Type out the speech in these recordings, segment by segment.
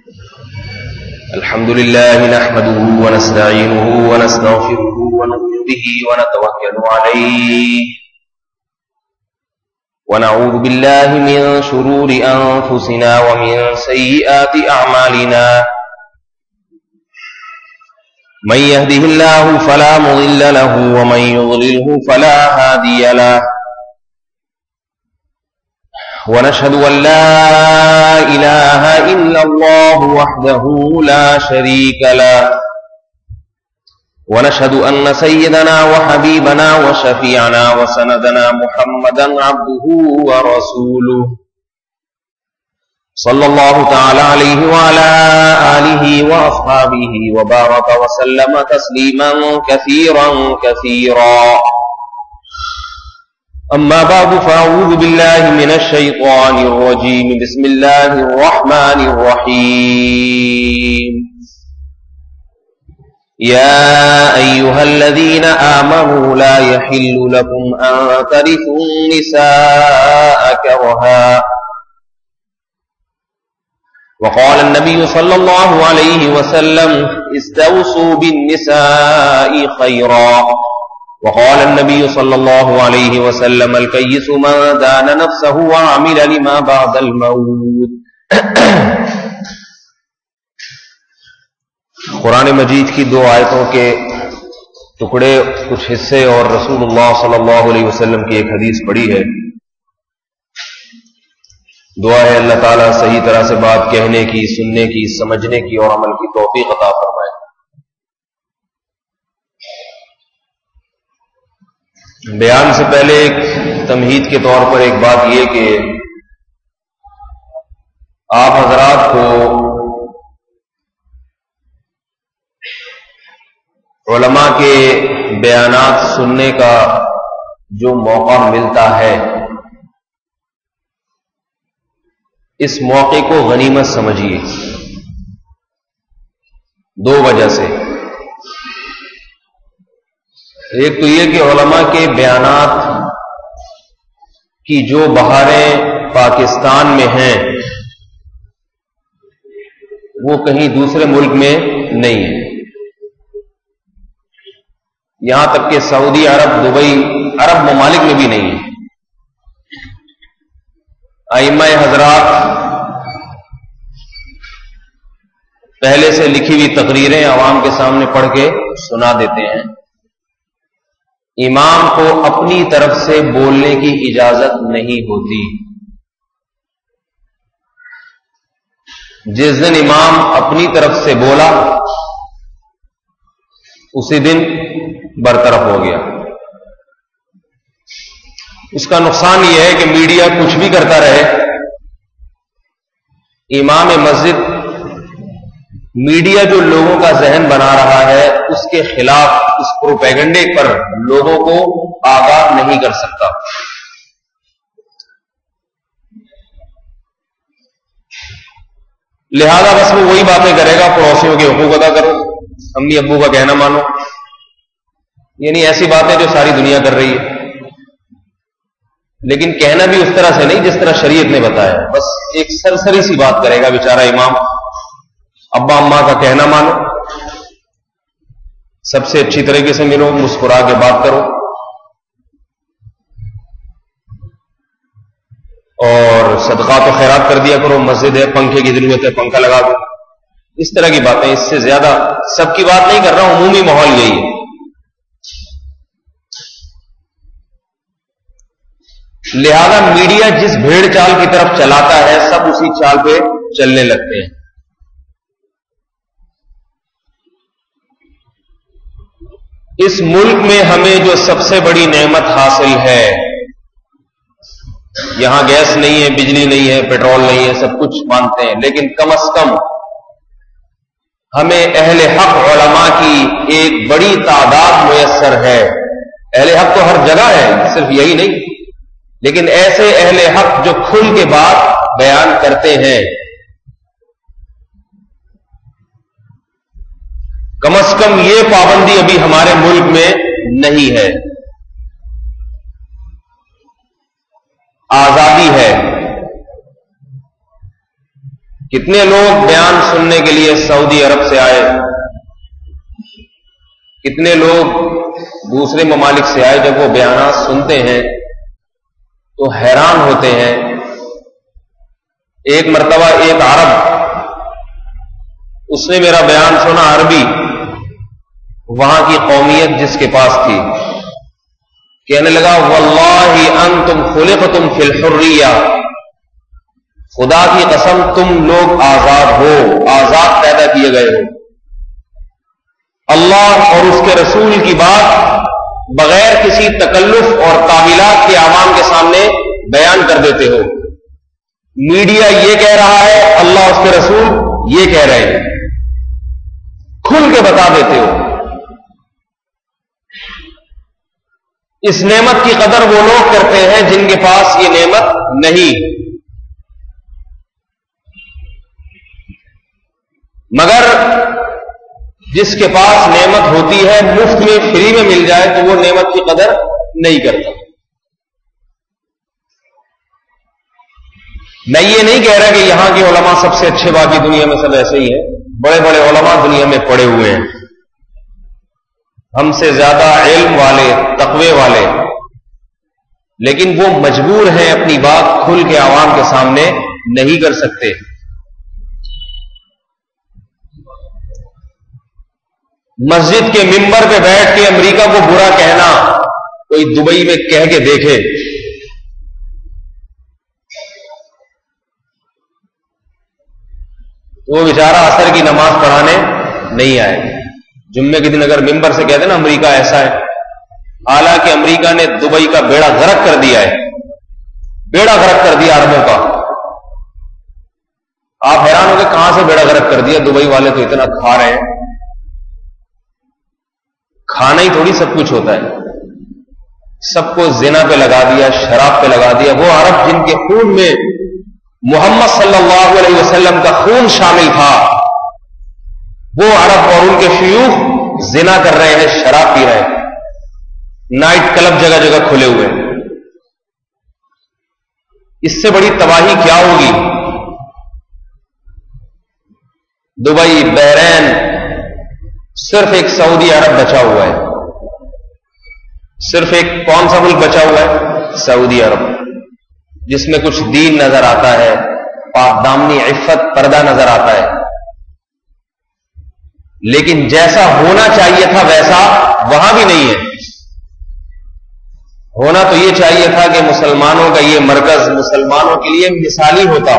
الحمد لله نحمده ونستعينه ونستغفره ونؤمن به ونتوكل عليه ونعوذ بالله من شرور أنفسنا ومن سيئات أعمالنا من يهده الله فلا مضل له ومن يضلله فلا هادي له ونشهد أن لا إله إلا الله وحده لا شريك له ونشهد أن سيدنا وحبيبنا وشفيعنا وسندنا محمدا عبده ورسوله صلى الله تعالى عليه وعلى آله وأصحابه وبارك وسلم تسليما كثيرا كثيرا أما بعد فأعوذ بالله من الشيطان الرجيم بسم الله الرحمن الرحيم يا أيها الذين آمنوا لا يحل لكم أن ترثوا النساء كرها وقال النبي صلى الله عليه وسلم استوصوا بالنساء خيرا وقال النبي صلى الله عليه وسلم الكيس من دان نفسه وعمل لما بعد الموت. قرآن مجید کی دو آیتوں کے ٹکڑے کچھ حصے اور رسول اللہ صلی اللہ علیہ وسلم کی ایک حدیث پڑھی ہے. دعا ہے اللہ تعالیٰ صحیح طرح سے بات کہنے کی، سننے کی، سمجھنے کی اور عمل کی توفیق عطا فرمائے. بیان سے پہلے ایک تمہید کے طور پر ایک بات یہ کہ آپ حضرات کو علماء کے بیانات سننے کا جو موقع ملتا ہے اس موقع کو غنیمت سمجھیے. دو وجہ سے. ایک تو یہ کہ علماء کے بیانات کی جو بہاریں پاکستان میں ہیں وہ کہیں دوسرے ملک میں نہیں ہے. یہاں تک کہ سعودی عرب، دبئی، عرب ممالک میں بھی نہیں ہے. ائمہ حضرات پہلے سے لکھی ہوئی تقریریں عوام کے سامنے پڑھ کے سنا دیتے ہیں. امام کو اپنی طرف سے بولنے کی اجازت نہیں ہوتی. جس دن امام اپنی طرف سے بولا اسی دن برطرف ہو گیا. اس کا نقصان یہ ہے کہ میڈیا کچھ بھی کرتا رہے، امام مسجد میڈیا جو لوگوں کا ذہن بنا رہا ہے اس کے خلاف اس پروپیگنڈے پر لوگوں کو آگاہ نہیں کر سکتا. لہذا بس وہ وہی باتیں کرے گا، پڑوسیوں کے حقوق ادا کرو، امی ابو کا کہنا مانو، یعنی ایسی باتیں جو ساری دنیا کر رہی ہے. لیکن کہنا بھی اس طرح سے نہیں جس طرح شریعت نے بتایا. بس ایک سرسری سی بات کرے گا بیچارہ امام. ابا اماں کا کہنا مانو، سب سے اچھی طریقے سے ملو، مسکرا کے بات کرو، اور صدقات و خیرات کر دیا کرو. مسجد ہے، پنکھے کی ضرورت ہے، پنکھا لگا دو. اس طرح کی باتیں. اس سے زیادہ سب کی بات نہیں کر رہا ہوں، عمومی ماحول یہی ہے. لہذا میڈیا جس بھیڑ چال کی طرف چلاتا ہے سب اسی چال پہ چلنے لگتے ہیں. اس ملک میں ہمیں جو سب سے بڑی نعمت حاصل ہے، یہاں گیس نہیں ہے، بجلی نہیں ہے، پیٹرول نہیں ہے، سب کچھ مانتے ہیں، لیکن کم از کم ہمیں اہل حق علماء کی ایک بڑی تعداد میسر ہے. اہل حق تو ہر جگہ ہے، صرف یہی نہیں، لیکن ایسے اہل حق جو کھل کے بات بیان کرتے ہیں، کم از کم یہ پابندی ابھی ہمارے ملک میں نہیں ہے. آزادی ہے. کتنے لوگ بیان سننے کے لیے سعودی عرب سے آئے، کتنے لوگ دوسرے ممالک سے آئے، جب وہ بیانات سنتے ہیں تو حیران ہوتے ہیں۔ ایک مرتبہ ایک عرب، اس نے میرا بیان سنا عربی، وہاں کی قومیت جس کے پاس تھی، کہنے لگا واللہ انتم خلقتم فی الحریہ، خدا کی قسم تم لوگ آزاد ہو، آزاد پیدا کیے گئے ہو، اللہ اور اس کے رسول کی بات بغیر کسی تکلف اور تعویلات کے عوام کے سامنے بیان کر دیتے ہو۔ میڈیا یہ کہہ رہا ہے، اللہ اس کے رسول یہ کہہ رہے ہیں، کھل کے بتا دیتے ہو۔ اس نعمت کی قدر وہ لوگ کرتے ہیں جن کے پاس یہ نعمت نہیں، مگر جس کے پاس نعمت ہوتی ہے مفت میں فری میں مل جائے تو وہ نعمت کی قدر نہیں کرتا۔ میں یہ نہیں کہہ رہا کہ یہاں کے علماء سب سے اچھے، باقی دنیا میں سب ایسے ہی ہیں، بڑے بڑے علماء دنیا میں پڑے ہوئے ہیں، ہم سے زیادہ علم والے، تقوی والے، لیکن وہ مجبور ہیں اپنی بات کھل کے عوام کے سامنے نہیں کر سکتے۔ مسجد کے ممبر پہ بیٹھ کے امریکہ کو برا کہنا، کوئی دبئی میں کہہ کے دیکھے، وہ بیچارہ عصر کی نماز پڑھانے نہیں آئے گا۔ جمعے کے دن اگر ممبر سے کہتے نا امریکہ ایسا ہے، حالانکہ امریکہ نے دبئی کا بیڑا غرق کر دیا ہے، بیڑا غرق کر دیا عربوں کا۔ آپ حیران ہو کہ کہاں سے بیڑا غرق کر دیا، دبئی والے تو اتنا کھا رہے ہیں۔ کھانا ہی تھوڑی سب کچھ ہوتا ہے، سب کو زنا پہ لگا دیا، شراب پہ لگا دیا۔ وہ عرب جن کے خون میں محمد صلی اللہ علیہ وسلم کا خون شامل تھا، وہ عرب اور ان کے شیوخ زنا کر رہے ہیں، شراب پی رہے ہیں، نائٹ کلب جگہ جگہ کھلے ہوئے ہیں۔ اس سے بڑی تباہی کیا ہوگی؟ دبئی، بحرین، صرف ایک سعودی عرب بچا ہوا ہے، صرف ایک کون سا ملک بچا ہوا ہے؟ سعودی عرب، جس میں کچھ دین نظر آتا ہے، پاک دامنی، عفت، پردہ نظر آتا ہے، لیکن جیسا ہونا چاہیے تھا ویسا وہاں بھی نہیں ہے۔ ہونا تو یہ چاہیے تھا کہ مسلمانوں کا یہ مرکز مسلمانوں کے لیے مثالی ہوتا۔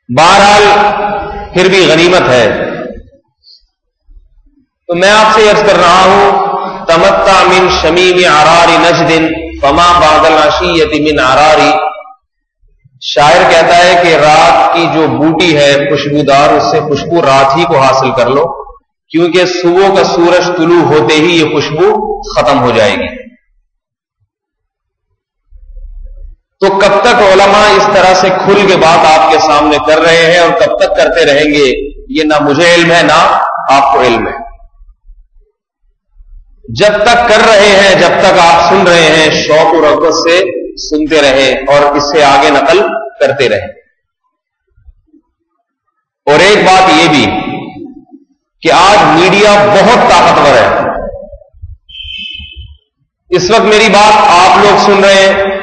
بہرحال پھر بھی غنیمت ہے، تو میں آپ سے عرض کر رہا ہوں، تمتع من شمیم عرار نجد فما بعد العشیۃ من عراری۔ شاعر کہتا ہے کہ رات کی جو بوٹی ہے خوشبودار، اس سے خوشبو رات ہی کو حاصل کر لو، کیونکہ صبح کا سورج طلوع ہوتے ہی یہ خوشبو ختم ہو جائے گی۔ تو کب تک علماء اس طرح سے کھل کے بات آپ کے سامنے کر رہے ہیں اور کب تک کرتے رہیں گے، یہ نہ مجھے علم ہے نہ آپ کو علم ہے۔ جب تک کر رہے ہیں، جب تک آپ سن رہے ہیں، شوق و رغبت سے سنتے رہیں اور اس سے آگے نقل کرتے رہیں۔ اور ایک بات یہ بھی کہ آج میڈیا بہت طاقتور ہے۔ اس وقت میری بات آپ لوگ سن رہے ہیں،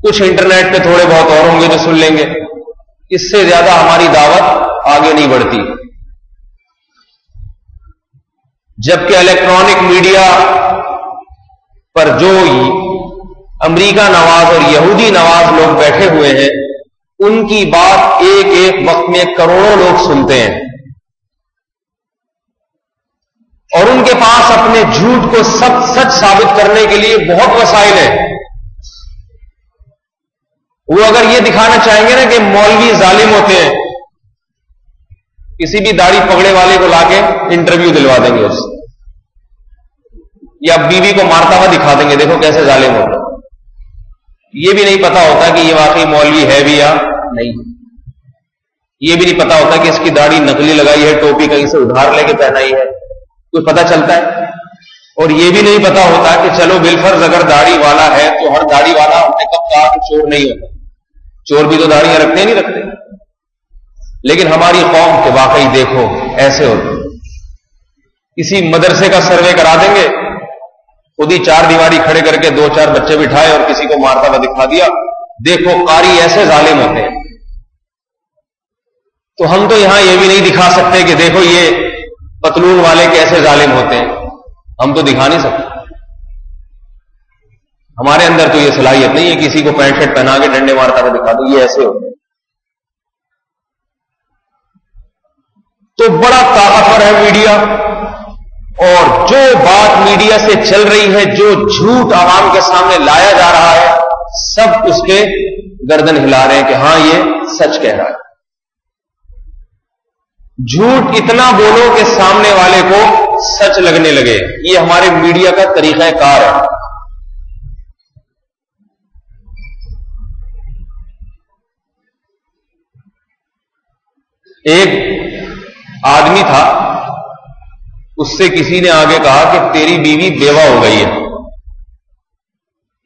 کچھ انٹرنیٹ پہ تھوڑے بہت اور ہوں گے جو سن لیں گے، اس سے زیادہ ہماری دعوت آگے نہیں بڑھتی۔ جبکہ الیکٹرانک میڈیا پر جو امریکہ نواز اور یہودی نواز لوگ بیٹھے ہوئے ہیں، ان کی بات ایک ایک وقت میں کروڑوں لوگ سنتے ہیں، اور ان کے پاس اپنے جھوٹ کو سچ ثابت کرنے کے لیے بہت وسائل ہیں۔ وہ اگر یہ دکھانا چاہیں گے نا کہ مولوی ظالم ہوتے ہیں، کسی بھی داڑھی پگڑے والے کو لا کے انٹرویو دلوا دیں گے اس سے، یا بیوی کو مارتا ہوا دکھا دیں گے، دیکھو کیسے ظالم ہوتا۔ یہ بھی نہیں پتا ہوتا کہ یہ واقعی مولوی ہے بھی یا نہیں، یہ بھی نہیں پتا ہوتا کہ اس کی داڑھی نقلی لگائی ہے، ٹوپی کہیں سے ادھار لے کے پہنائی ہے، کوئی پتہ چلتا ہے؟ اور یہ بھی نہیں پتا ہوتا کہ چلو بالفرض اگر داڑھی والا ہے تو ہر داڑھی والا ہم نے کب کہا کہ چور نہیں ہوتا، چور بھی تو داڑیاں رکھتے نہیں رکھتے، لیکن ہماری قوم کے واقعی دیکھو ایسے ہوتے، کسی مدرسے کا سروے کرا دیں گے، خود ہی 4 دیواری کھڑے کر کے 2-4 بچے بٹھائے اور کسی کو مارتا ہوا دکھا دیا، دیکھو قاری ایسے ظالم ہوتے ہیں۔ تو ہم تو یہاں یہ بھی نہیں دکھا سکتے کہ دیکھو یہ پتلون والے کیسے ظالم ہوتے ہیں، ہم تو دکھا نہیں سکتے، ہمارے اندر تو یہ صلاحیت نہیں ہے کسی کو پینٹ شرٹ پہنا کے ڈنڈے مارتا ہوا دکھا دو، یہ ایسے ہوتے ہیں۔ تو بڑا طاقتور ہے میڈیا، اور جو بات میڈیا سے چل رہی ہے، جو جھوٹ عوام کے سامنے لایا جا رہا ہے، سب اس کے گردن ہلا رہے ہیں کہ ہاں یہ سچ کہہ رہا ہے۔ جھوٹ اتنا بولو کہ سامنے والے کو سچ لگنے لگے، یہ ہمارے میڈیا کا طریقہ کار ہے۔ ایک آدمی تھا، اس سے کسی نے آگے کہا کہ تیری بیوی بیوہ ہو گئی ہے۔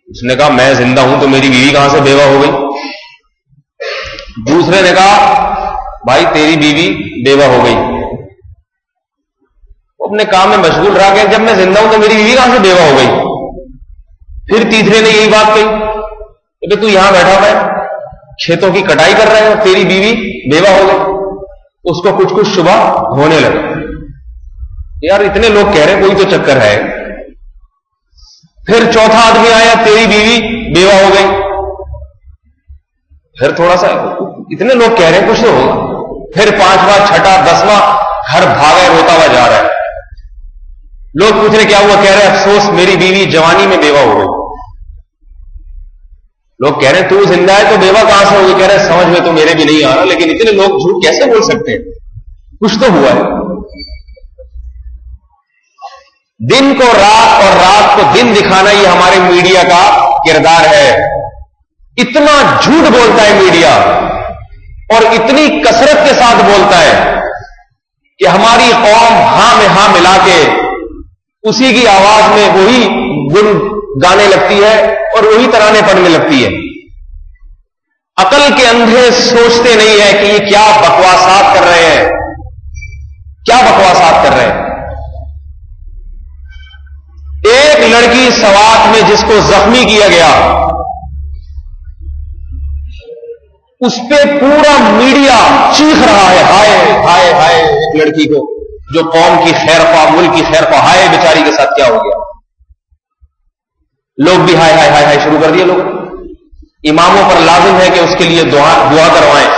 اس نے کہا میں زندہ ہوں تو میری بیوی کہاں سے بیوہ ہو گئی؟ دوسرے نے کہا بھائی تیری بیوی بیوہ ہو گئی۔ وہ اپنے کام میں مشغول رہا کہ جب میں زندہ ہوں تو میری بیوی کہاں سے بیوہ ہو گئی؟ پھر تیسرے نے یہی بات کہی کہ تو یہاں بیٹھا ہوا ہے، کھیتوں کی کٹائی کر رہے ہو، تیری بیوی بیوہ ہو گئی۔ اس کو کچھ شبہ ہونے لگا، یار اتنے لوگ کہہ رہے کوئی تو چکر ہے۔ پھر چوتھا آدمی آیا، تیری بیوی بیوہ ہو گئی۔ پھر تھوڑا سا اتنے لوگ کہہ رہے ہیں کچھ تو ہوگا۔ پھر 5واں 6واں 10واں گھر بھاگا روتا ہوا جا رہا ہے۔ لوگ پوچھ رہے کیا ہوا؟ کہہ رہے افسوس میری بیوی جوانی میں بیوہ ہو گئی۔ لوگ کہہ رہے ہیں تو زندہ ہے تو بیوہ کہاں سے ہوگی؟ کہہ رہے سمجھ میں تو میرے بھی نہیں آ رہا، لیکن اتنے لوگ جھوٹ کیسے بول سکتے ہیں؟ کچھ تو ہوا ہے۔ دن کو رات اور رات کو دن دکھانا یہ ہمارے میڈیا کا کردار ہے۔ اتنا جھوٹ بولتا ہے میڈیا اور اتنی کثرت کے ساتھ بولتا ہے کہ ہماری قوم ہاں میں ہاں ملا کے اسی کی آواز میں وہی گن گانے لگتی ہے اور وہی ترانے پڑھنے لگتی ہے۔ عقل کے اندھے سوچتے نہیں ہے کہ یہ کیا بکواسات کر رہے ہیں، کیا بکواسات کر رہے ہیں۔ ایک لڑکی سوات میں جس کو زخمی کیا گیا، اس پہ پورا میڈیا چیخ رہا ہے ہائے ہائے ہائے، ایک لڑکی کو جو قوم کی خیر خواہ، ملک کی خیر خواہ، ہائے بیچاری کے ساتھ کیا ہو گیا۔ لوگ بھی ہائے ہائے ہائے ہائے شروع کر دیے۔ لوگ اماموں پر لازم ہے کہ اس کے لیے دعا کروائیں۔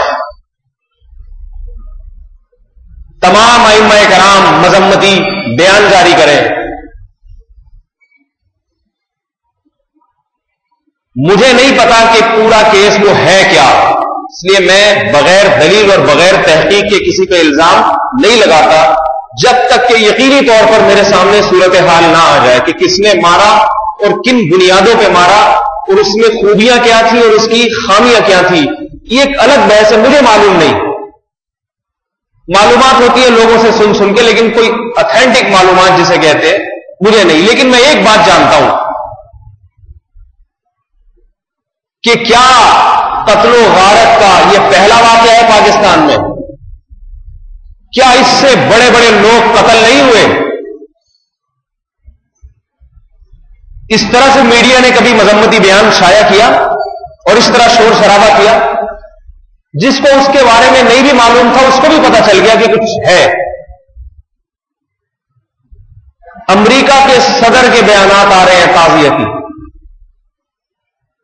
تمام ائمہ کرام مذمتی بیان جاری کریں۔ مجھے نہیں پتا کہ پورا کیس وہ ہے کیا، اس لیے میں بغیر دلیل اور بغیر تحقیق کے کسی پہ الزام نہیں لگاتا جب تک کہ یقینی طور پر میرے سامنے صورتحال نہ آ جائے کہ کس نے مارا اور کن بنیادوں پہ مارا اور اس میں خوبیاں کیا تھی اور اس کی خامیاں کیا تھی۔ یہ ایک الگ بحث ہے، مجھے معلوم نہیں۔ معلومات ہوتی ہے لوگوں سے سن سن کے، لیکن کوئی اتھینٹک معلومات جسے کہتے ہیں مجھے نہیں۔ لیکن میں ایک بات جانتا ہوں کہ کیا قتل و غارت کا یہ پہلا واقعہ ہے پاکستان میں؟ کیا اس سے بڑے بڑے لوگ قتل نہیں ہوئے؟ اس طرح سے میڈیا نے کبھی مذمتی بیان شائع کیا اور اس طرح شور شرابہ کیا؟ جس کو اس کے بارے میں نہیں بھی معلوم تھا اس کو بھی پتا چل گیا کہ کچھ ہے۔ امریکہ کے صدر کے بیانات آ رہے ہیں تعزیتی،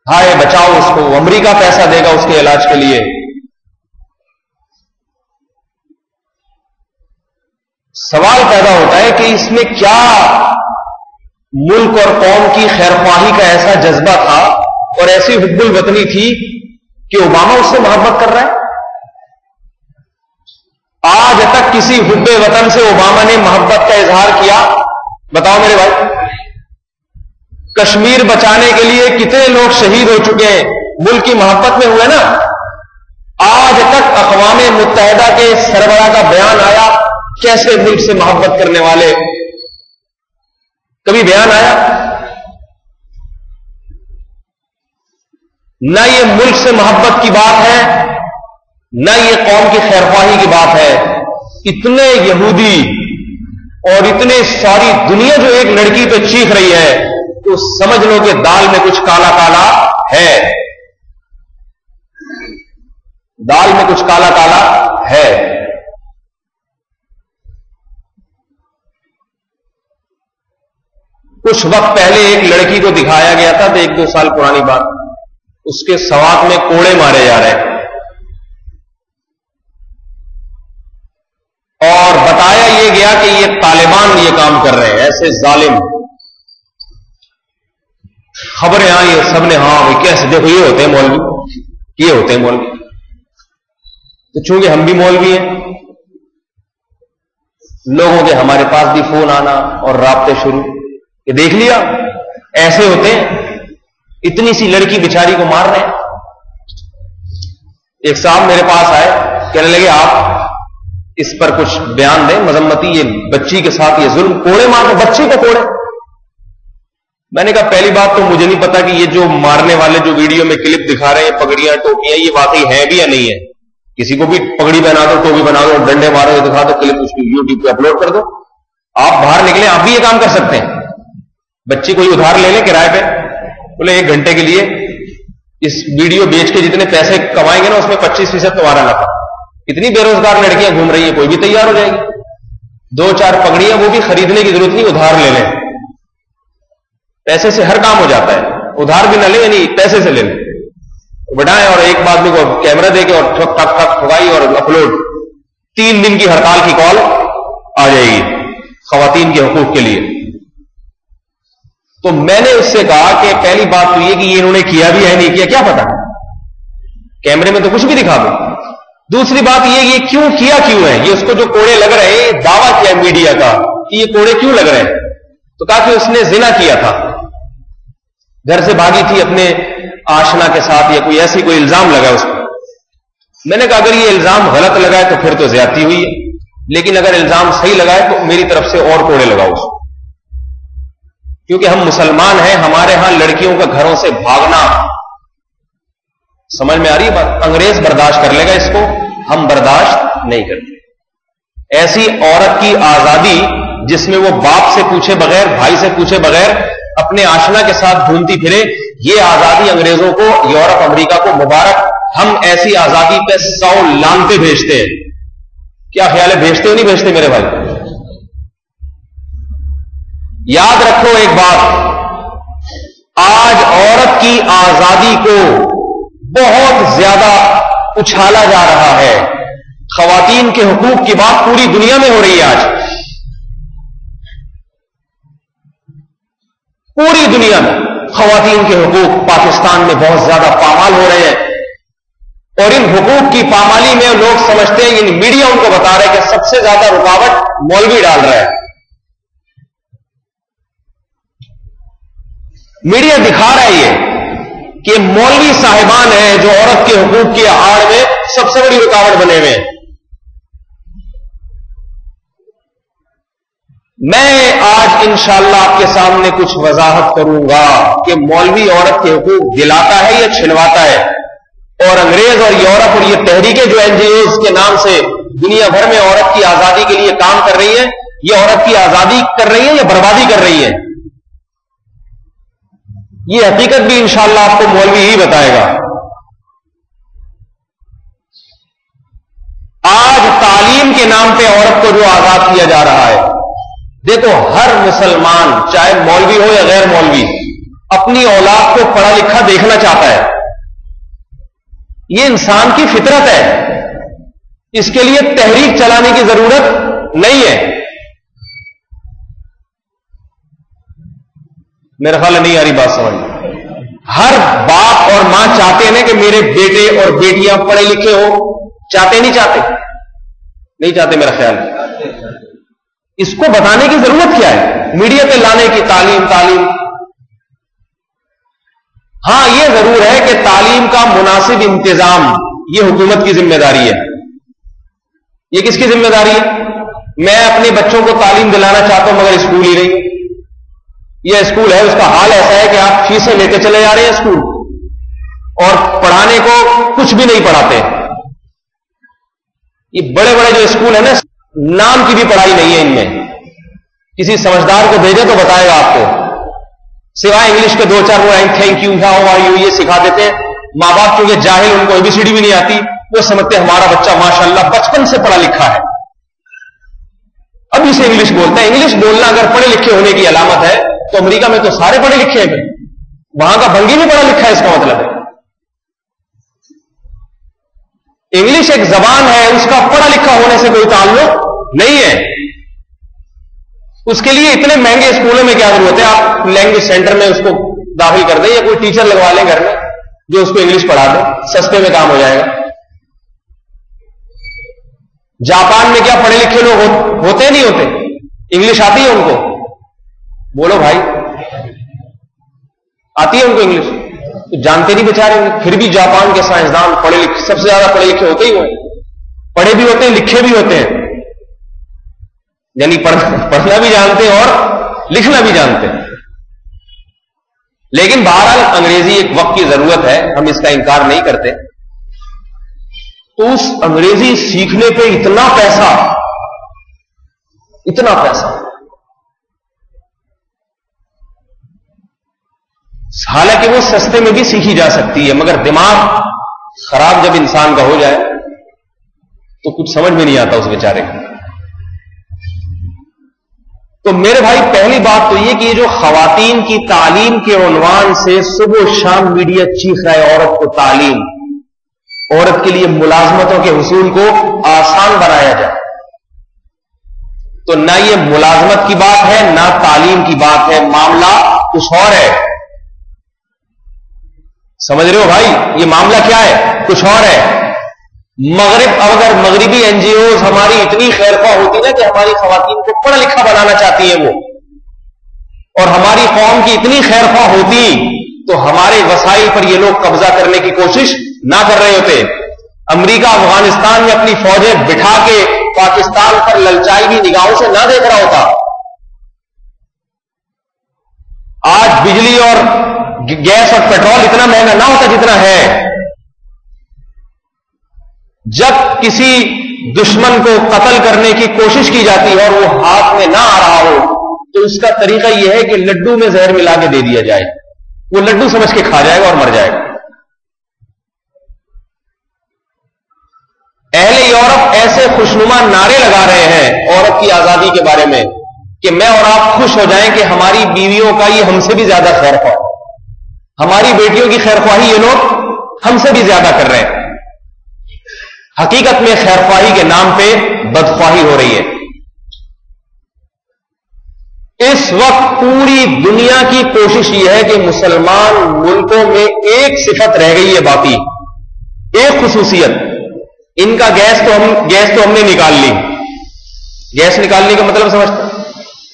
ہائے بچاؤ اس کو، امریکہ پیسہ دے گا اس کے علاج کے لیے۔ سوال پیدا ہوتا ہے کہ اس میں کیا ملک اور قوم کی خیرخواہی کا ایسا جذبہ تھا اور ایسی حب الوطنی تھی کہ اوباما اس سے محبت کر رہا ہے؟ آج تک کسی حب وطن سے اوباما نے محبت کا اظہار کیا؟ بتاؤ میرے بھائی، کشمیر بچانے کے لیے کتنے لوگ شہید ہو چکے ہیں، ملک کی محبت میں ہوئے نا۔ آج تک اقوام متحدہ کے سربراہ کا بیان آیا کیسے ملک سے محبت کرنے والے کبھی بیان آیا؟ نہ یہ ملک سے محبت کی بات ہے، نہ یہ قوم کی خیرخواہی کی بات ہے. اتنے یہودی اور اتنے ساری دنیا جو ایک لڑکی پہ چیخ رہی ہے تو سمجھ لو کہ دال میں کچھ کالا کالا ہے، دال میں کچھ کالا کالا ہے. کچھ وقت پہلے ایک لڑکی کو دکھایا گیا تھا، 1-2 سال پرانی بات، اس کے سوات میں کوڑے مارے جا رہے ہیں اور بتایا یہ گیا کہ یہ طالبان یہ کام کر رہے ہیں، ایسے ظالم. خبریں آئی اور سب نے ہاں کیسے دیکھو یہ ہوتے ہیں مولوی، یہ ہوتے ہیں مولوی. تو چونکہ ہم بھی مولوی ہیں، لوگوں کے ہمارے پاس بھی فون آنا اور رابطے شروع کہ دیکھ لیا ایسے ہوتے ہیں، اتنی سی لڑکی بیچاری کو مار رہے ہیں. ایک صاحب میرے پاس آئے، کہنے لگے آپ اس پر کچھ بیان دیں مذمتی، یہ بچی کے ساتھ یہ ظلم، کوڑے مارنے بچی کو کوڑے. میں نے کہا پہلی بات تو مجھے نہیں پتا کہ یہ جو مارنے والے جو ویڈیو میں کلپ دکھا رہے ہیں پگڑیاں ٹوپیاں یہ واقعی ہیں بھی یا نہیں ہے. کسی کو بھی پگڑی بنا دو، ٹوپی بنا دو، ڈنڈے مارو، دکھا دو کلپ، اس کو یوٹیوب پہ اپلوڈ کر دو. آپ باہر نکلیں آپ بھی یہ کام کر سکتے ہیں. بچی کوئی ادھار لے لیں کرائے پہ، بولے 1 گھنٹے کے لیے اس ویڈیو بیچ کے جتنے پیسے کمائیں گے نا اس میں 25% تمہارا نفع. اتنی بے روزگار لڑکیاں گھوم رہی ہیں، کوئی بھی تیار ہو جائے گی. 2-4 پگڑیاں وہ بھی خریدنے کی ضرورت نہیں، ادھار لے لیں. پیسے سے ہر کام ہو جاتا ہے، ادھار بھی نہ لیں یعنی پیسے سے لے لیں، بٹھائیں اور ایک آدمی کو کیمرہ دے کے اور ٹھک ٹھک ٹھک ٹھکائی اور اپلوڈ. 3 دن کی ہڑتال کی کال آ جائے گی خواتین کے حقوق کے لیے. تو میں نے اس سے کہا کہ پہلی بات تو یہ کہ یہ انہوں نے کیا بھی ہے نہیں کیا کیا پتا، کیمرے میں تو کچھ بھی دکھا دو. دوسری بات یہ کیوں کیا کیوں ہے، یہ اس کو جو کوڑے لگ رہے ہیں دعویٰ کیا میڈیا کا کہ یہ کوڑے کیوں لگ رہے ہیں، تو کہا کہ اس نے زنا کیا تھا، گھر سے بھاگی تھی اپنے آشنا کے ساتھ، یا کوئی ایسی کوئی الزام لگا اس کو. میں نے کہا اگر یہ الزام غلط لگا ہے تو پھر تو زیادتی ہوئی ہے، لیکن اگر الزام صحیح لگا ہے تو میری طرف سے اور کوڑے لگاؤ اس کو. کیونکہ ہم مسلمان ہیں، ہمارے ہاں لڑکیوں کا گھروں سے بھاگنا، سمجھ میں آ رہی ہے بات؟ انگریز برداشت کر لے گا اس کو، ہم برداشت نہیں کرتے. ایسی عورت کی آزادی جس میں وہ باپ سے پوچھے بغیر، بھائی سے پوچھے بغیر اپنے آشنا کے ساتھ گھومتی پھرے، یہ آزادی انگریزوں کو، یورپ امریکہ کو مبارک. ہم ایسی آزادی پہ 100 لانتے بھیجتے ہیں. کیا خیال ہے بھیجتے ہو نہیں بھیجتے میرے بھائی؟ یاد رکھو ایک بات، آج عورت کی آزادی کو بہت زیادہ اچھالا جا رہا ہے. خواتین کے حقوق کی بات پوری دنیا میں ہو رہی ہے. آج پوری دنیا میں خواتین کے حقوق پاکستان میں بہت زیادہ پامال ہو رہے ہیں، اور ان حقوق کی پامالی میں لوگ سمجھتے ہیں، ان میڈیا ان کو بتا رہے ہیں کہ سب سے زیادہ رکاوٹ مولوی ڈال رہا ہے. میڈیا دکھا رہا ہے یہ کہ مولوی صاحبان ہیں جو عورت کے حقوق کی آڑ میں سب سے بڑی رکاوٹ بنے ہوئے ہیں. میں آج انشاءاللہ آپ کے سامنے کچھ وضاحت کروں گا کہ مولوی عورت کے حقوق دلاتا ہے یا چھنواتا ہے، اور انگریز اور یورپ اور یہ تحریکیں جو NGOs کے نام سے دنیا بھر میں عورت کی آزادی کے لیے کام کر رہی ہیں، یہ عورت کی آزادی کر رہی ہیں یا بربادی کر رہی ہیں؟ یہ حقیقت بھی انشاءاللہ آپ کو مولوی ہی بتائے گا. آج تعلیم کے نام پہ عورت کو جو آزاد کیا جا رہا ہے، دیکھو ہر مسلمان چاہے مولوی ہو یا غیر مولوی اپنی اولاد کو پڑھا لکھا دیکھنا چاہتا ہے. یہ انسان کی فطرت ہے، اس کے لیے تحریک چلانے کی ضرورت نہیں ہے. میرا خیال ہے نہیں آ رہی بات سمجھ. ہر باپ اور ماں چاہتے ہیں کہ میرے بیٹے اور بیٹیاں پڑھے لکھے ہو، چاہتے نہیں چاہتے؟ نہیں چاہتے میرا خیال ہے. اس کو بتانے کی ضرورت کیا ہے؟ میڈیا پہ لانے کی تعلیم تعلیم. ہاں یہ ضرور ہے کہ تعلیم کا مناسب انتظام یہ حکومت کی ذمہ داری ہے. یہ کس کی ذمہ داری ہے؟ میں اپنے بچوں کو تعلیم دلانا چاہتا ہوں مگر اسکول ہی نہیں. یہ اسکول ہے اس کا حال ایسا ہے کہ آپ فیسیں لے کے چلے جا رہے ہیں اسکول اور پڑھانے کو کچھ بھی نہیں پڑھاتے. یہ بڑے بڑے جو اسکول ہیں نا نام کی بھی پڑھائی نہیں ہے ان میں. کسی سمجھدار کو بھیجے تو بتائے گا آپ کو, سوائے انگلش کے 2-4 وہ thank you how are you یہ سکھا دیتے ہیں. ماں باپ کیونکہ جاہل ان کو ABCD بھی نہیں آتی, وہ سمجھتے ہیں ہمارا بچہ ماشاءاللہ بچپن سے پڑھا لکھا ہے, ابھی سے انگلش بولتا ہے. انگلش بولنا اگر پڑھے لکھے ہونے کی علامت ہے تو امریکہ میں تو سارے پڑھے لکھے ہیں, وہاں کا بھنگی بھی پڑھا لکھا ہے, اس کا مطلب ہے انگلش ایک زبان ہے, اس کا پڑھا لکھا ہونے سے کوئی تعلق نہیں ہے. اس کے لیے اتنے مہنگے اسکولوں میں کیا ضرورت ہے, آپ لینگویج سینٹر میں اس کو داخل کر دیں یا کوئی ٹیچر لگوا لیں گھر میں جو اس کو انگلش پڑھا دیں, سستے میں کام ہو جائے گا. جاپان میں کیا پڑھے لکھے لوگ ہوتے نہیں ہوتے, انگلش آتی ہے ان کو؟ بولو بھائی, آتی ہے ان کو انگلش؟ جانتے نہیں بیچارے, پھر بھی جاپان کے سائنسدان پڑھے لکھے, سب سے زیادہ پڑھے لکھے ہوتے ہی ہوئے, پڑھے بھی ہوتے ہیں لکھے بھی ہوتے ہیں, یعنی پڑھنا بھی جانتے ہیں اور لکھنا بھی جانتے ہیں. لیکن بہرحال انگریزی ایک وقت کی ضرورت ہے, ہم اس کا انکار نہیں کرتے. تو اس انگریزی سیکھنے پہ اتنا پیسہ, حالانکہ وہ سستے میں بھی سیکھی جا سکتی ہے, مگر دماغ خراب جب انسان کا ہو جائے تو کچھ سمجھ میں نہیں آتا اس بیچارے کو. تو میرے بھائی پہلی بات تو یہ کہ یہ جو خواتین کی تعلیم کے عنوان سے صبح و شام میڈیا چیخ رہا ہے عورت کو تعلیم, عورت کے لیے ملازمتوں کے حصول کو آسان بنایا جائے, تو نہ یہ ملازمت کی بات ہے نہ تعلیم کی بات ہے, معاملہ کچھ اور ہے. سمجھ رہے ہو بھائی, یہ معاملہ کیا ہے, کچھ اور ہے. اگر مغربی NGOs ہماری اتنی خیرخواہ ہوتی نا کہ ہماری خواتین کو پڑھا لکھا بنانا چاہتی ہیں وہ, اور ہماری قوم کی اتنی خیرخواہ ہوتی تو ہمارے وسائل پر یہ لوگ قبضہ کرنے کی کوشش نہ کر رہے ہوتے. امریکہ افغانستان میں اپنی فوجیں بٹھا کے پاکستان پر للچائی ہوئی نگاہوں سے نہ دیکھ رہا ہوتا. آج بجلی اور گیس اور پیٹرول اتنا مہنگا نہ ہوتا جتنا ہے. جب کسی دشمن کو قتل کرنے کی کوشش کی جاتی ہے اور وہ ہاتھ میں نہ آ رہا ہو تو اس کا طریقہ یہ ہے کہ لڈو میں زہر ملا کے دے دیا جائے, وہ لڈو سمجھ کے کھا جائے گا اور مر جائے گا. اہل یورپ ایسے خوشنما نعرے لگا رہے ہیں عورت کی آزادی کے بارے میں کہ میں اور آپ خوش ہو جائیں کہ ہماری بیویوں کا یہ ہم سے بھی زیادہ خیر خواہ, ہماری بیٹیوں کی خیر خواہی یہ لوگ ہم سے بھی زیادہ کر رہے ہیں. حقیقت میں خیرخواہی کے نام پہ بدخواہی ہو رہی ہے. اس وقت پوری دنیا کی کوشش یہ ہے کہ مسلمان ملکوں میں ایک صفت رہ گئی ہے باقی, ایک خصوصیت. ان کا گیس تو ہم نے نکال لی. گیس نکالنے کا مطلب سمجھتا,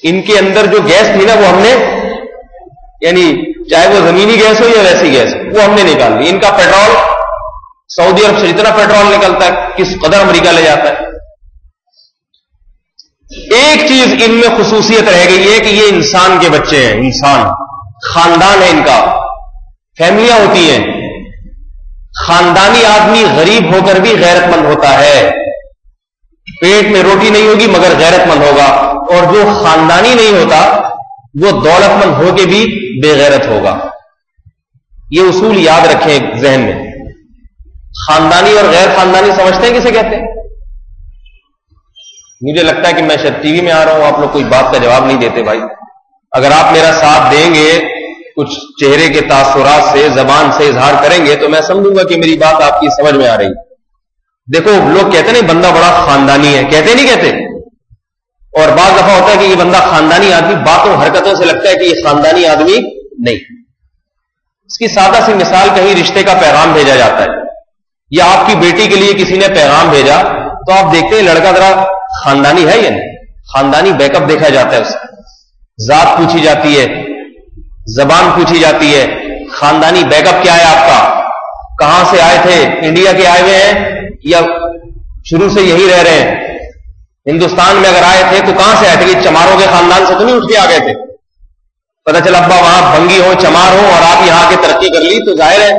ان کے اندر جو گیس تھی نا وہ ہم نے, یعنی چاہے وہ زمینی گیس ہو یا ویسی گیس, وہ ہم نے نکال لی. ان کا پیٹرول سعودی عرب سے جتنا پیٹرول نکلتا ہے کس قدر امریکہ لے جاتا ہے. ایک چیز ان میں خصوصیت رہ گئی ہے کہ یہ انسان کے بچے ہیں, انسان, خاندان ہے ان کا, فیملیاں ہوتی ہیں. خاندانی آدمی غریب ہو کر بھی غیرت مند ہوتا ہے, پیٹ میں روٹی نہیں ہوگی مگر غیرت مند ہوگا, اور جو خاندانی نہیں ہوتا وہ دولت مند ہو کے بھی بے غیرت ہوگا. یہ اصول یاد رکھیں ذہن میں. خاندانی اور غیر خاندانی سمجھتے ہیں کسے کہتے ہیں؟ مجھے لگتا ہے کہ میں شاید ٹی وی میں آ رہا ہوں, آپ لوگ کوئی بات کا جواب نہیں دیتے بھائی. اگر آپ میرا ساتھ دیں گے, کچھ چہرے کے تاثرات سے, زبان سے اظہار کریں گے تو میں سمجھوں گا کہ میری بات آپ کی سمجھ میں آ رہی. دیکھو لوگ کہتے نہیں بندہ بڑا خاندانی ہے, کہتے نہیں کہتے, اور بعض دفعہ ہوتا ہے کہ یہ بندہ خاندانی آدمی, باتوں حرکتوں سے لگتا ہے کہ یہ خاندانی آدمی نہیں. اس کی سادہ سی مثال, کہیں رشتے کا پیغام بھیجا جاتا ہے یا آپ کی بیٹی کے لیے کسی نے پیغام بھیجا تو آپ دیکھتے ہیں لڑکا ذرا خاندانی ہے یا نہیں, خاندانی بیک اپ دیکھا جاتا ہے, اس ذات پوچھی جاتی ہے, زبان پوچھی جاتی ہے, خاندانی بیک اپ کیا ہے آپ کا, کہاں سے آئے تھے, انڈیا کے آئے ہوئے ہیں یا شروع سے یہی رہ رہے ہیں, ہندوستان میں اگر آئے تھے تو کہاں سے آئے تھے, کہ چماروں کے خاندان سے تو نہیں اٹھ کے آ گئے تھے, پتہ چلا ابا وہاں بھنگی ہو چمار ہو اور آپ یہاں کے ترقی کر لی تو ظاہر ہے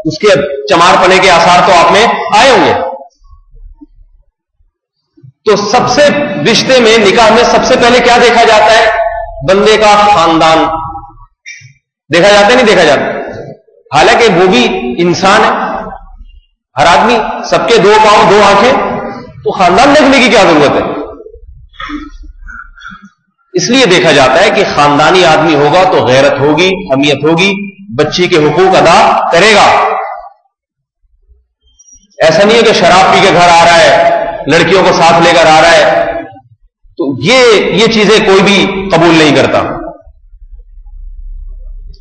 اس کے چمار پنے کے آثار تو آپ میں آئے ہوں گے. تو سب سے رشتے میں نکاح میں سب سے پہلے کیا دیکھا جاتا ہے؟ بندے کا خاندان دیکھا جاتا ہے نہیں دیکھا جاتا؟ حالانکہ وہ بھی انسان ہے, ہر آدمی, سب کے 2 پاؤں 2 آنکھیں, تو خاندان دیکھنے کی کیا ضرورت ہے؟ اس لیے دیکھا جاتا ہے کہ خاندانی آدمی ہوگا تو غیرت ہوگی, حمیت ہوگی, بچی کے حقوق ادا کرے گا. ایسا نہیں ہے کہ شراب پی کے گھر آ رہا ہے, لڑکیوں کو ساتھ لے کر آ رہا ہے, تو یہ چیزیں کوئی بھی قبول نہیں کرتا.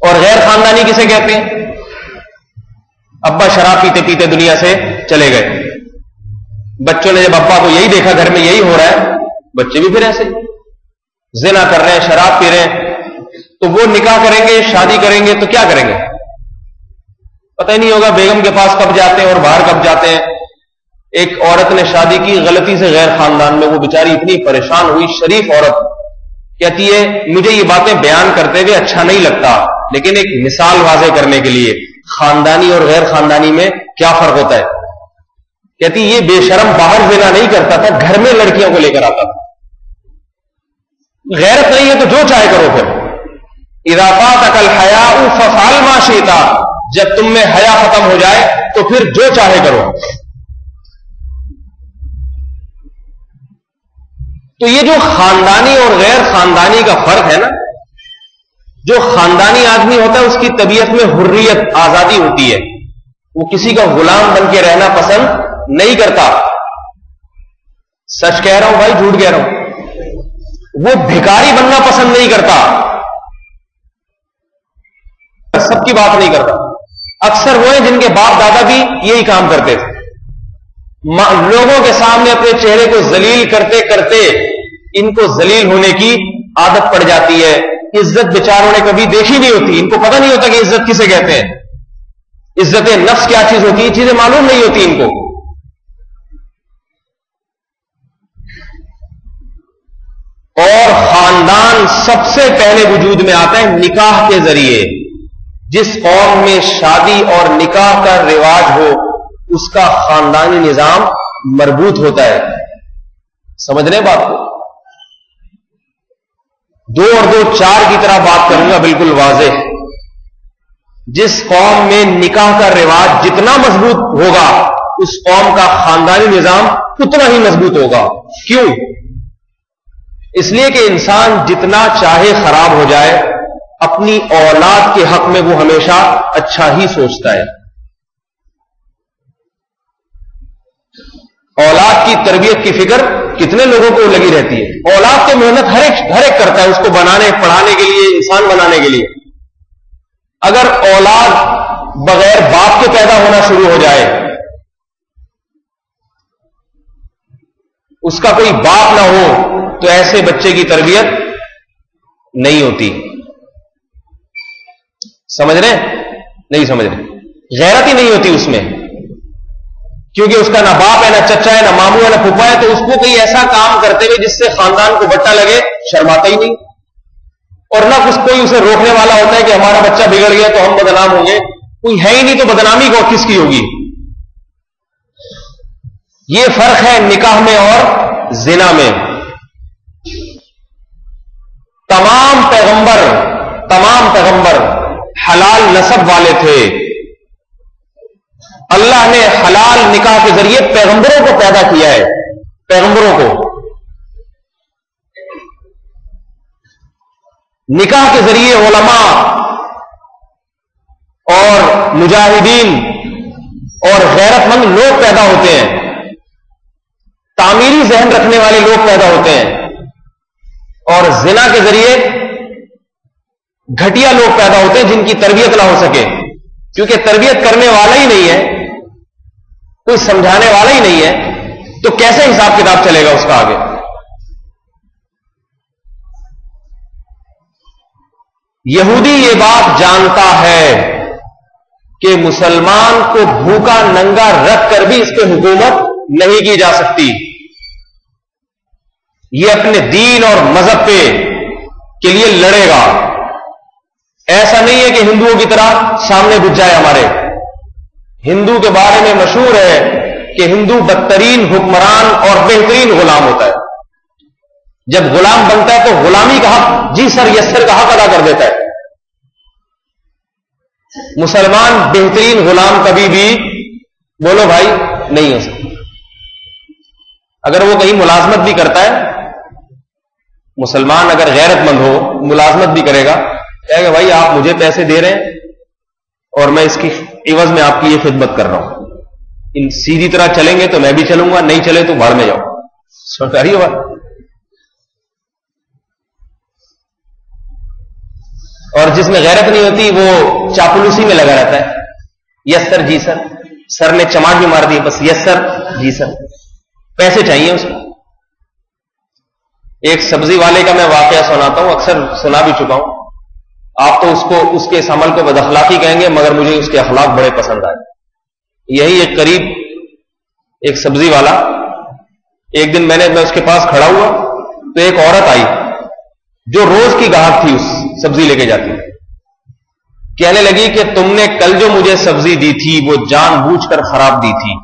اور غیر خاندانی کسے کہتے ہیں؟ ابا شراب پیتے پیتے دنیا سے چلے گئے, بچوں نے جب ابا کو یہی دیکھا گھر میں یہی ہو رہا ہے, بچے بھی پھر ایسے زنا کر رہے ہیں, شراب پی رہے ہیں, تو وہ نکاح کریں گے, شادی کریں گے تو کیا کریں گے؟ پتہ ہی نہیں ہوگا بیگم کے پاس کب جاتے ہیں اور باہر کب جاتے ہیں. ایک عورت نے شادی کی غلطی سے غیر خاندان میں, وہ بیچاری اتنی پریشان ہوئی, شریف عورت, کہتی ہے مجھے یہ باتیں بیان کرتے ہوئے اچھا نہیں لگتا, لیکن ایک مثال واضح کرنے کے لیے خاندانی اور غیر خاندانی میں کیا فرق ہوتا ہے. کہتی یہ بے شرم باہر زنا نہیں کرتا تھا, گھر میں لڑکیوں کو لے کر آتا تھا. غیرت نہیں ہے تو جو چاہے کرو. پھر اذا فاتك الحیاء فافعل ما شئت, جب تم میں حیا ختم ہو جائے تو پھر جو چاہے کرو. تو یہ جو خاندانی اور غیر خاندانی کا فرق ہے نا, جو خاندانی آدمی ہوتا ہے اس کی طبیعت میں حریت, آزادی ہوتی ہے, وہ کسی کا غلام بن کے رہنا پسند نہیں کرتا. سچ کہہ رہا ہوں بھائی, جھوٹ کہہ رہا ہوں؟ وہ بھکاری بننا پسند نہیں کرتا, سب کی بات نہیں کرتا. اکثر وہ ہیں جن کے باپ دادا بھی یہی کام کرتے تھے, لوگوں کے سامنے اپنے چہرے کو ذلیل کرتے کرتے ان کو ذلیل ہونے کی عادت پڑ جاتی ہے. عزت بیچاروں نے کبھی دیکھی نہیں ہوتی, ان کو پتہ نہیں ہوتا کہ عزت کسے کہتے ہیں, عزت نفس کیا چیز ہوتی ہے, چیزیں معلوم نہیں ہوتی ان کو. اور خاندان سب سے پہلے وجود میں آتا ہے نکاح کے ذریعے. جس قوم میں شادی اور نکاح کا رواج ہو اس کا خاندانی نظام مربوط ہوتا ہے. سمجھ رہے بات کو؟ 2 اور 2 4 کی طرح بات کروں گا بالکل واضح. جس قوم میں نکاح کا رواج جتنا مضبوط ہوگا اس قوم کا خاندانی نظام اتنا ہی مضبوط ہوگا. کیوں؟ اس لیے کہ انسان جتنا چاہے خراب ہو جائے, اپنی اولاد کے حق میں وہ ہمیشہ اچھا ہی سوچتا ہے. اولاد کی تربیت کی فکر کتنے لوگوں کو لگی رہتی ہے. اولاد کی محنت ہر ایک کرتا ہے اس کو بنانے پڑھانے کے لیے, انسان بنانے کے لیے. اگر اولاد بغیر باپ کے پیدا ہونا شروع ہو جائے, اس کا کوئی باپ نہ ہو, تو ایسے بچے کی تربیت نہیں ہوتی. سمجھ رہے ہیں؟ نہیں سمجھ رہے. غیرت ہی نہیں ہوتی اس میں, کیونکہ اس کا نہ باپ ہے, نہ چچا ہے, نہ ماموں ہے, نہ پھپھا ہے, تو اس کو کوئی ایسا کام کرتے ہوئے جس سے خاندان کو بٹا لگے شرماتا ہی نہیں. اور نہ کچھ کوئی اسے روکنے والا ہوتا ہے کہ ہمارا بچہ بگڑ گیا تو ہم بدنام ہوں گے. کوئی ہے ہی نہیں تو بدنامی کو کس کی ہوگی. یہ فرق ہے نکاح میں اور زنا میں. تمام پیغمبر حلال نسب والے تھے. اللہ نے حلال نکاح کے ذریعے پیغمبروں کو پیدا کیا ہے. پیغمبروں کو نکاح کے ذریعے علماء اور مجاہدین اور غیرت مند لوگ پیدا ہوتے ہیں, تعمیری ذہن رکھنے والے لوگ پیدا ہوتے ہیں. اور زنا کے ذریعے گھٹیا لوگ پیدا ہوتے ہیں جن کی تربیت نہ ہو سکے, کیونکہ تربیت کرنے والا ہی نہیں ہے, کوئی سمجھانے والا ہی نہیں ہے, تو کیسے حساب کتاب چلے گا اس کا آگے. یہودی یہ بات جانتا ہے کہ مسلمان کو بھوکا ننگا رکھ کر بھی اس پہ حکومت نہیں کی جا سکتی. یہ اپنے دین اور مذہب کے لیے لڑے گا. ایسا نہیں ہے کہ ہندوؤں کی طرح سامنے گھس جائے ہمارے. ہندو کے بارے میں مشہور ہے کہ ہندو بدترین حکمران اور بہترین غلام ہوتا ہے. جب غلام بنتا ہے تو غلامی کا حق جی سر یس سر کا حق ادا کر دیتا ہے. مسلمان بہترین غلام کبھی بھی بولو بھائی نہیں ہو سکتا. اگر وہ کہیں ملازمت بھی کرتا ہے, مسلمان اگر غیرت مند ہو ملازمت بھی کرے گا, کہے گا بھائی آپ مجھے پیسے دے رہے ہیں اور میں اس کی عوض میں آپ کی یہ خدمت کر رہا ہوں. ان سیدھی طرح چلیں گے تو میں بھی چلوں گا, نہیں چلے تو بھاڑ میں جاؤ. سمجھ آ رہی ہے بات؟ اور جس میں غیرت نہیں ہوتی وہ چاپلوسی میں لگا رہتا ہے. یس سر جی سر, سر نے چماٹ بھی مار دی, بس یس سر جی سر, پیسے چاہیے اس کو. ایک سبزی والے کا میں واقعہ سناتا ہوں, اکثر سنا بھی چکا ہوں. آپ تو اس کے اس عمل کو بد اخلاقی کہیں گے, مگر مجھے اس کے اخلاق بڑے پسند آئے. یہی ایک قریب ایک سبزی والا, ایک دن میں اس کے پاس کھڑا ہوا تو ایک عورت آئی جو روز کی گاہک تھی, اس سبزی لے کے جاتی. کہنے لگی کہ تم نے کل جو مجھے سبزی دی تھی وہ جان بوجھ کر خراب دی تھی.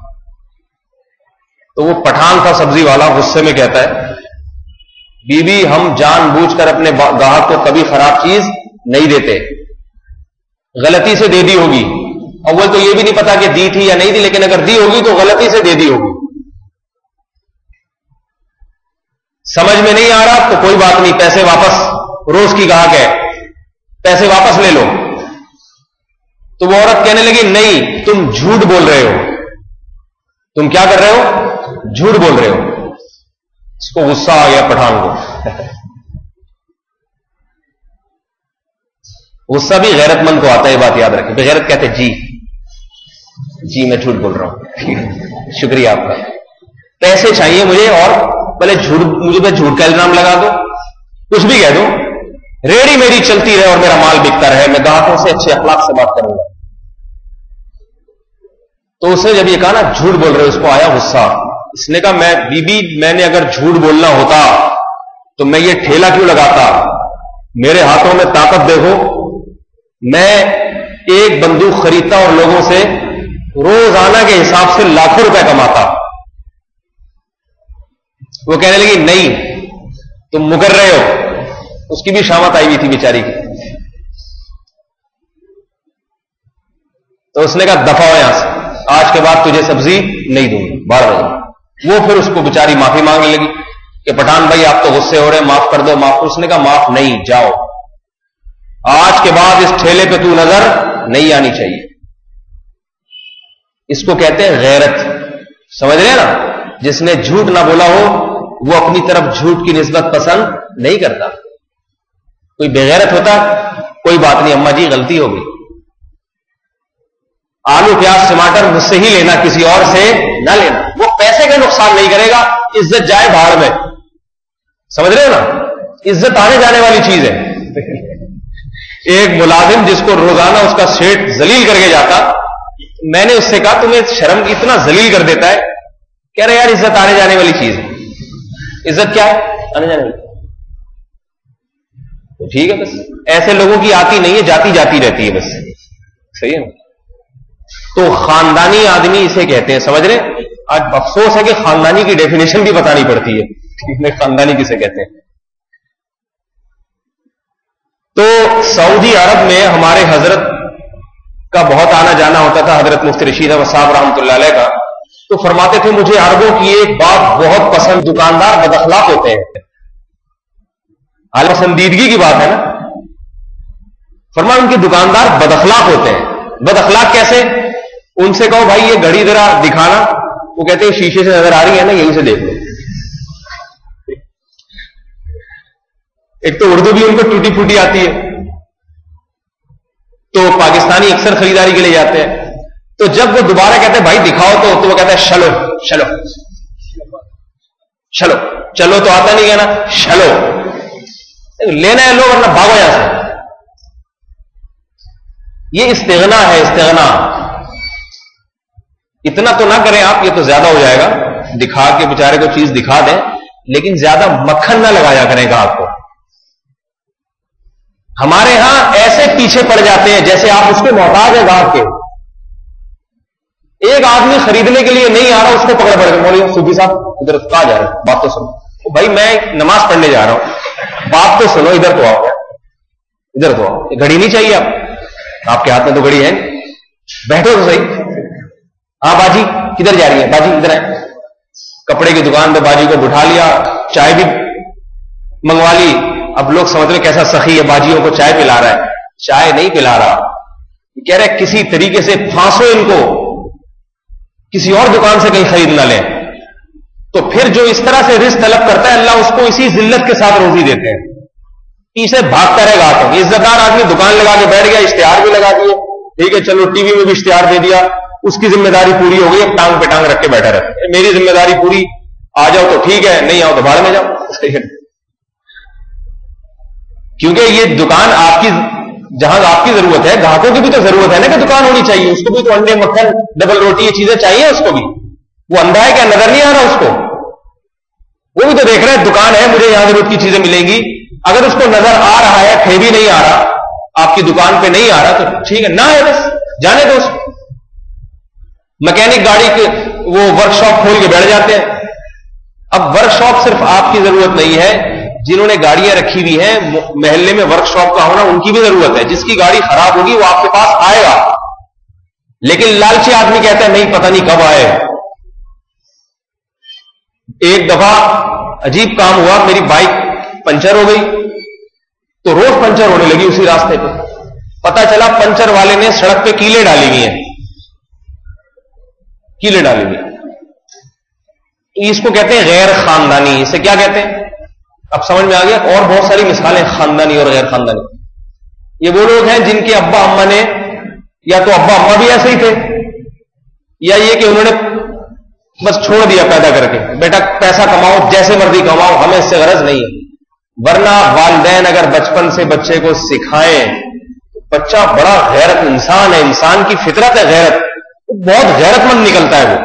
تو وہ پٹھان تھا سبزی والا, غصے میں کہتا ہے بی بی ہم جان بوجھ کر اپنے گاہک کو کبھی خراب چیز نہیں دیتے, غلطی سے دے دی ہوگی. اول تو یہ بھی نہیں پتا کہ دی تھی یا نہیں دی, لیکن اگر دی ہوگی تو غلطی سے دے دی ہوگی. سمجھ میں نہیں آ رہا تو کوئی بات نہیں, پیسے واپس, روز کی گاہک ہے, پیسے واپس لے لو. تو وہ عورت کہنے لگی نہیں تم جھوٹ بول رہے ہو. تم کیا کر رہے ہو؟ جھوٹ بول رہے ہو. اس کو غصہ آ گیا پٹھان کو. غصہ بھی غیرت مند کو آتا ہے, بات یاد رکھیں. بغیرت کہتے جی میں جھوٹ بول رہا ہوں. شکریہ آپ کا, پیسے چاہیے مجھے, اور پہلے مجھے پہ جھوٹ کا الزام لگا دو, کچھ بھی کہہ دو, ریڑھی میری چلتی رہے اور میرا مال بکتا رہے, میں گاہکوں سے اچھے اخلاق سے بات کروں گا. تو اس نے جب یہ کہا نا جھوٹ بول رہے, اس کو آیا غصہ. اس نے کہا میں نے اگر جھوٹ بولنا ہوتا تو میں یہ ٹھیلا کیوں لگاتا؟ میرے ہاتھوں میں طاقت دیکھو, میں ایک بندوق خریدتا اور لوگوں سے روزانہ کے حساب سے لاکھوں روپے کماتا. وہ کہنے لگی نہیں تم مکر رہے ہو. اس کی بھی شامت آئی ہوئی تھی بیچاری کی. تو اس نے کہا دفع ہو یہاں سے, آج کے بعد تجھے سبزی نہیں دوں گی, 12 بجے. وہ پھر اس کو بیچاری معافی مانگنے لگی کہ پٹھان بھائی آپ تو غصے ہو رہے, معاف کر دو, معاف. اس نے کہا معاف نہیں, جاؤ, آج کے بعد اس ٹھیلے پہ تو نظر نہیں آنی چاہیے. اس کو کہتے ہیں غیرت. سمجھ رہے ہیں نا, جس نے جھوٹ نہ بولا ہو وہ اپنی طرف جھوٹ کی نسبت پسند نہیں کرتا. کوئی بغیرت ہوتا کوئی بات نہیں, اماں جی غلطی ہو گئی, آلو پیاز ٹماٹر مجھ سے ہی لینا, کسی اور سے نہ لینا. وہ پیسے کا نقصان نہیں کرے گا, عزت جائے بھاڑ میں. سمجھ رہے ہو نا, عزت آنے جانے والی چیز ہے. ایک ملازم جس کو روزانہ اس کا سیٹ ذلیل کر کے جاتا, میں نے اس سے کہا تمہیں شرم کی اتنا ذلیل کر دیتا ہے, کہہ رہے یار عزت آنے جانے والی چیز ہے. عزت کیا ہے؟ آنے جانے والی. تو ٹھیک ہے, بس ایسے لوگوں کی آتی نہیں ہے, جاتی جاتی رہتی ہے بس. صحیح ہے. تو خاندانی آدمی اسے کہتے ہیں. سمجھ رہے, آج افسوس ہے کہ خاندانی کی ڈیفینیشن بھی بتانی پڑتی ہے, خاندانی کسے کہتے ہیں. تو سعودی عرب میں ہمارے حضرت کا بہت آنا جانا ہوتا تھا, حضرت مفتی رشید احمد صاحب رحمۃ اللہ علیہ کا. تو فرماتے تھے مجھے عربوں کی ایک بات بہت پسند, دکاندار بد اخلاق ہوتے ہیں. حال پسندیدگی کی بات ہے نا. فرمایا ان کے دکاندار بد اخلاق ہوتے ہیں. بد اخلاق کیسے؟ ان سے کہو بھائی یہ گھڑی ذرا دکھانا, وہ کہتے ہیں شیشے سے نظر آ رہی ہے نا, یہیں سے دیکھ لو. ایک تو اردو بھی ان کو ٹوٹی پھوٹی آتی ہے, تو پاکستانی اکثر خریداری کے لیے جاتے ہیں. تو جب وہ دوبارہ کہتے ہیں بھائی دکھاؤ, تو وہ کہتا ہے چلو چلو چلو. چلو تو آتا نہیں ہے نا, چلو لینا ہے لو ورنہ بھاگو یہاں سے. یہ استغنا ہے, استغنا. اتنا تو نہ کریں آپ, یہ تو زیادہ ہو جائے گا. دکھا کے بیچارے کو چیز دکھا دیں, لیکن زیادہ مکھن نہ لگایا کریں گا آپ کو. ہمارے ہاں ایسے پیچھے پڑ جاتے ہیں جیسے آپ اس کے محتاج ہیں گاہک کے. ایک آدمی خریدنے کے لیے نہیں آ رہا, اس کو پکڑ پڑ گئے, مولوی صوفی صاحب ادھر کہاں جا رہے ہیں, بات تو سنو. بھائی میں نماز پڑھنے جا رہا ہوں, بات تو سنو, ادھر تو آؤ, ادھر تو آؤ. گھڑی نہیں چاہیے آپ کے ہاتھ میں تو گھڑی ہے, بیٹھو تو صحیح. ہاں باجی کدھر جا رہی ہے, باجی ادھر ہے. کپڑے کی دکان پہ باجی کو بٹھا لیا, چائے بھی منگوا لی. اب لوگ سمجھ رہے کیسا سخی ہے, باجیوں کو چائے پلا رہا ہے. چائے نہیں پلا رہا, کہہ رہے کسی طریقے سے پھانسو ان کو, کسی اور دکان سے کہیں خرید نہ لیں. تو پھر جو اس طرح سے رزق طلب کرتا ہے, اللہ اس کو اسی ذلت کے ساتھ روزی دیتے ہیں. پیچھے بھاگتا رہے گا. تو عزت دار آدمی دکان لگا کے بیٹھ گیا, اشتہار بھی لگا دیے, ٹھیک ہے چلو ٹی وی میں بھی اشتہار دے دیا, اس کی ذمہ داری پوری ہو گئی. اب ٹانگ پہ ٹانگ رکھ کے بیٹھا رہتا ہے, میری ذمہ داری پوری, آ جاؤ تو ٹھیک ہے, نہیں آؤ تو بھاڑ میں جاؤ. کیونکہ یہ دکان آپ کی, جہاں آپ کی ضرورت ہے, گاہکوں کی بھی تو ضرورت ہے نا کہ دکان ہونی چاہیے. اس کو بھی تو انڈے مکھن ڈبل روٹی یہ چیزیں چاہیے اس کو بھی. وہ اندھا ہے کیا, نظر نہیں آ رہا اس کو؟ وہ بھی تو دیکھ رہا ہے دکان ہے, مجھے یہاں ضرورت کی چیزیں ملیں گی. اگر اس کو نظر آ رہا ہے, کہیں بھی نہیں آ رہا, آپ کی دکان پہ نہیں آ رہا, تو ٹھیک ہے نہ ہے, بس جانے دو اس کو. مکینک گاڑی کے وہ ورک شاپ کھول کے بیٹھ جاتے ہیں. اب ورک شاپ صرف آپ کی ضرورت نہیں ہے, جنہوں نے گاڑیاں رکھی ہوئی ہیں محلے میں ورک شاپ کا ہونا ان کی بھی ضرورت ہے. جس کی گاڑی خراب ہوگی وہ آپ کے پاس آئے گا, لیکن لالچی آدمی کہتا ہے نہیں پتہ نہیں کب آئے. ایک دفعہ عجیب کام ہوا, میری بائک پنچر ہو گئی, تو روز پنچر ہونے لگی اسی راستے پہ. پتہ چلا پنچر والے نے سڑک پہ کیلیں ڈالی ہوئی ہیں, کیلیں ڈالی ہوئی. اس کو کہتے ہیں غیر خاندانی. اسے کیا کہتے ہیں اب سمجھ میں آ گیا. اور بہت ساری مثالیں خاندانی اور غیر خاندانی. یہ وہ لوگ ہیں جن کے ابا اما نے, یا تو ابا اما بھی ایسے ہی تھے, یا یہ کہ انہوں نے بس چھوڑ دیا پیدا کر کے, بیٹا پیسہ کماؤ جیسے مرضی کماؤ, ہمیں اس سے غرض نہیں ہے. ورنہ والدین اگر بچپن سے بچے کو سکھائیں, بچہ بڑا غیرت انسان ہے, انسان کی فطرت ہے غیرت, بہت غیرت مند نکلتا ہے. وہ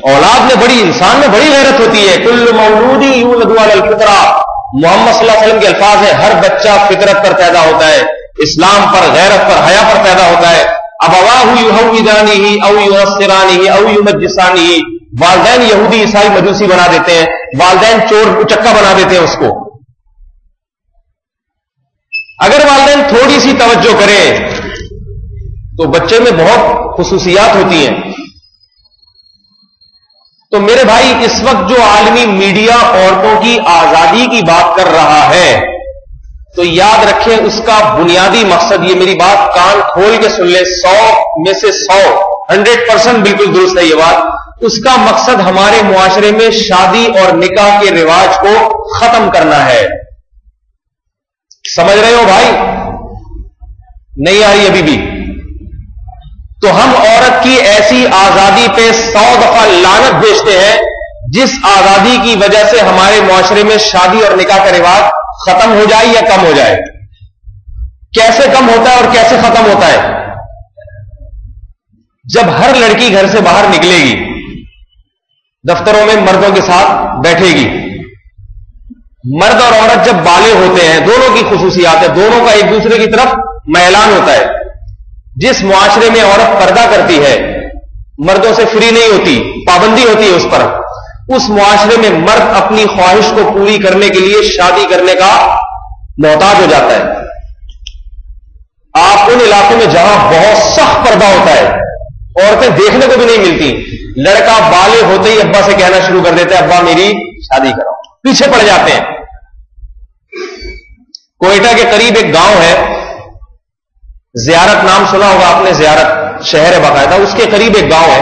اولاد میں بڑی, انسان میں بڑی غیرت ہوتی ہے. کل مولود یولد علی الفطرہ, محمد صلی اللہ علیہ وسلم کے الفاظ ہیں, ہر بچہ فطرت پر پیدا ہوتا ہے, اسلام پر, غیرت پر, حیا پر پیدا ہوتا ہے. ابواہ یہودانہ او ینصرانہ او یمجسانہ, والدین یہودی عیسائی مجوسی بنا دیتے ہیں, والدین چور اچکا بنا دیتے ہیں اس کو. اگر والدین تھوڑی سی توجہ کریں تو بچے میں بہت خصوصیات ہوتی ہیں. تو میرے بھائی اس وقت جو عالمی میڈیا عورتوں کی آزادی کی بات کر رہا ہے, تو یاد رکھیں اس کا بنیادی مقصد, یہ میری بات کان کھول کے سن لیں, 100 میں سے 100% بالکل درست ہے یہ بات. اس کا مقصد ہمارے معاشرے میں شادی اور نکاح کے رواج کو ختم کرنا ہے. سمجھ رہے ہو بھائی؟ نہیں آ رہی ابھی بھی؟ تو ہم عورت کی ایسی آزادی پہ 100 دفعہ لعنت بھیجتے ہیں جس آزادی کی وجہ سے ہمارے معاشرے میں شادی اور نکاح کا رواج ختم ہو جائے یا کم ہو جائے. کیسے کم ہوتا ہے اور کیسے ختم ہوتا ہے؟ جب ہر لڑکی گھر سے باہر نکلے گی, دفتروں میں مردوں کے ساتھ بیٹھے گی, مرد اور عورت جب بالغ ہوتے ہیں, دونوں کی خصوصیات ہے, دونوں کا ایک دوسرے کی طرف میلان ہوتا ہے. جس معاشرے میں عورت پردہ کرتی ہے, مردوں سے فری نہیں ہوتی, پابندی ہوتی ہے اس پر, اس معاشرے میں مرد اپنی خواہش کو پوری کرنے کے لیے شادی کرنے کا محتاج ہو جاتا ہے. آپ ان علاقوں میں جہاں بہت سخت پردہ ہوتا ہے, عورتیں دیکھنے کو بھی نہیں ملتی, لڑکا بالغ ہوتے ہی ابا سے کہنا شروع کر دیتا ہے ابا میری شادی کراؤ, پیچھے پڑ جاتے ہیں. کوئٹہ کے قریب ایک گاؤں ہے, زیارت نام سنا ہوگا آپ نے, زیارت شہر ہے باقاعدہ, اس کے قریب ایک گاؤں ہے.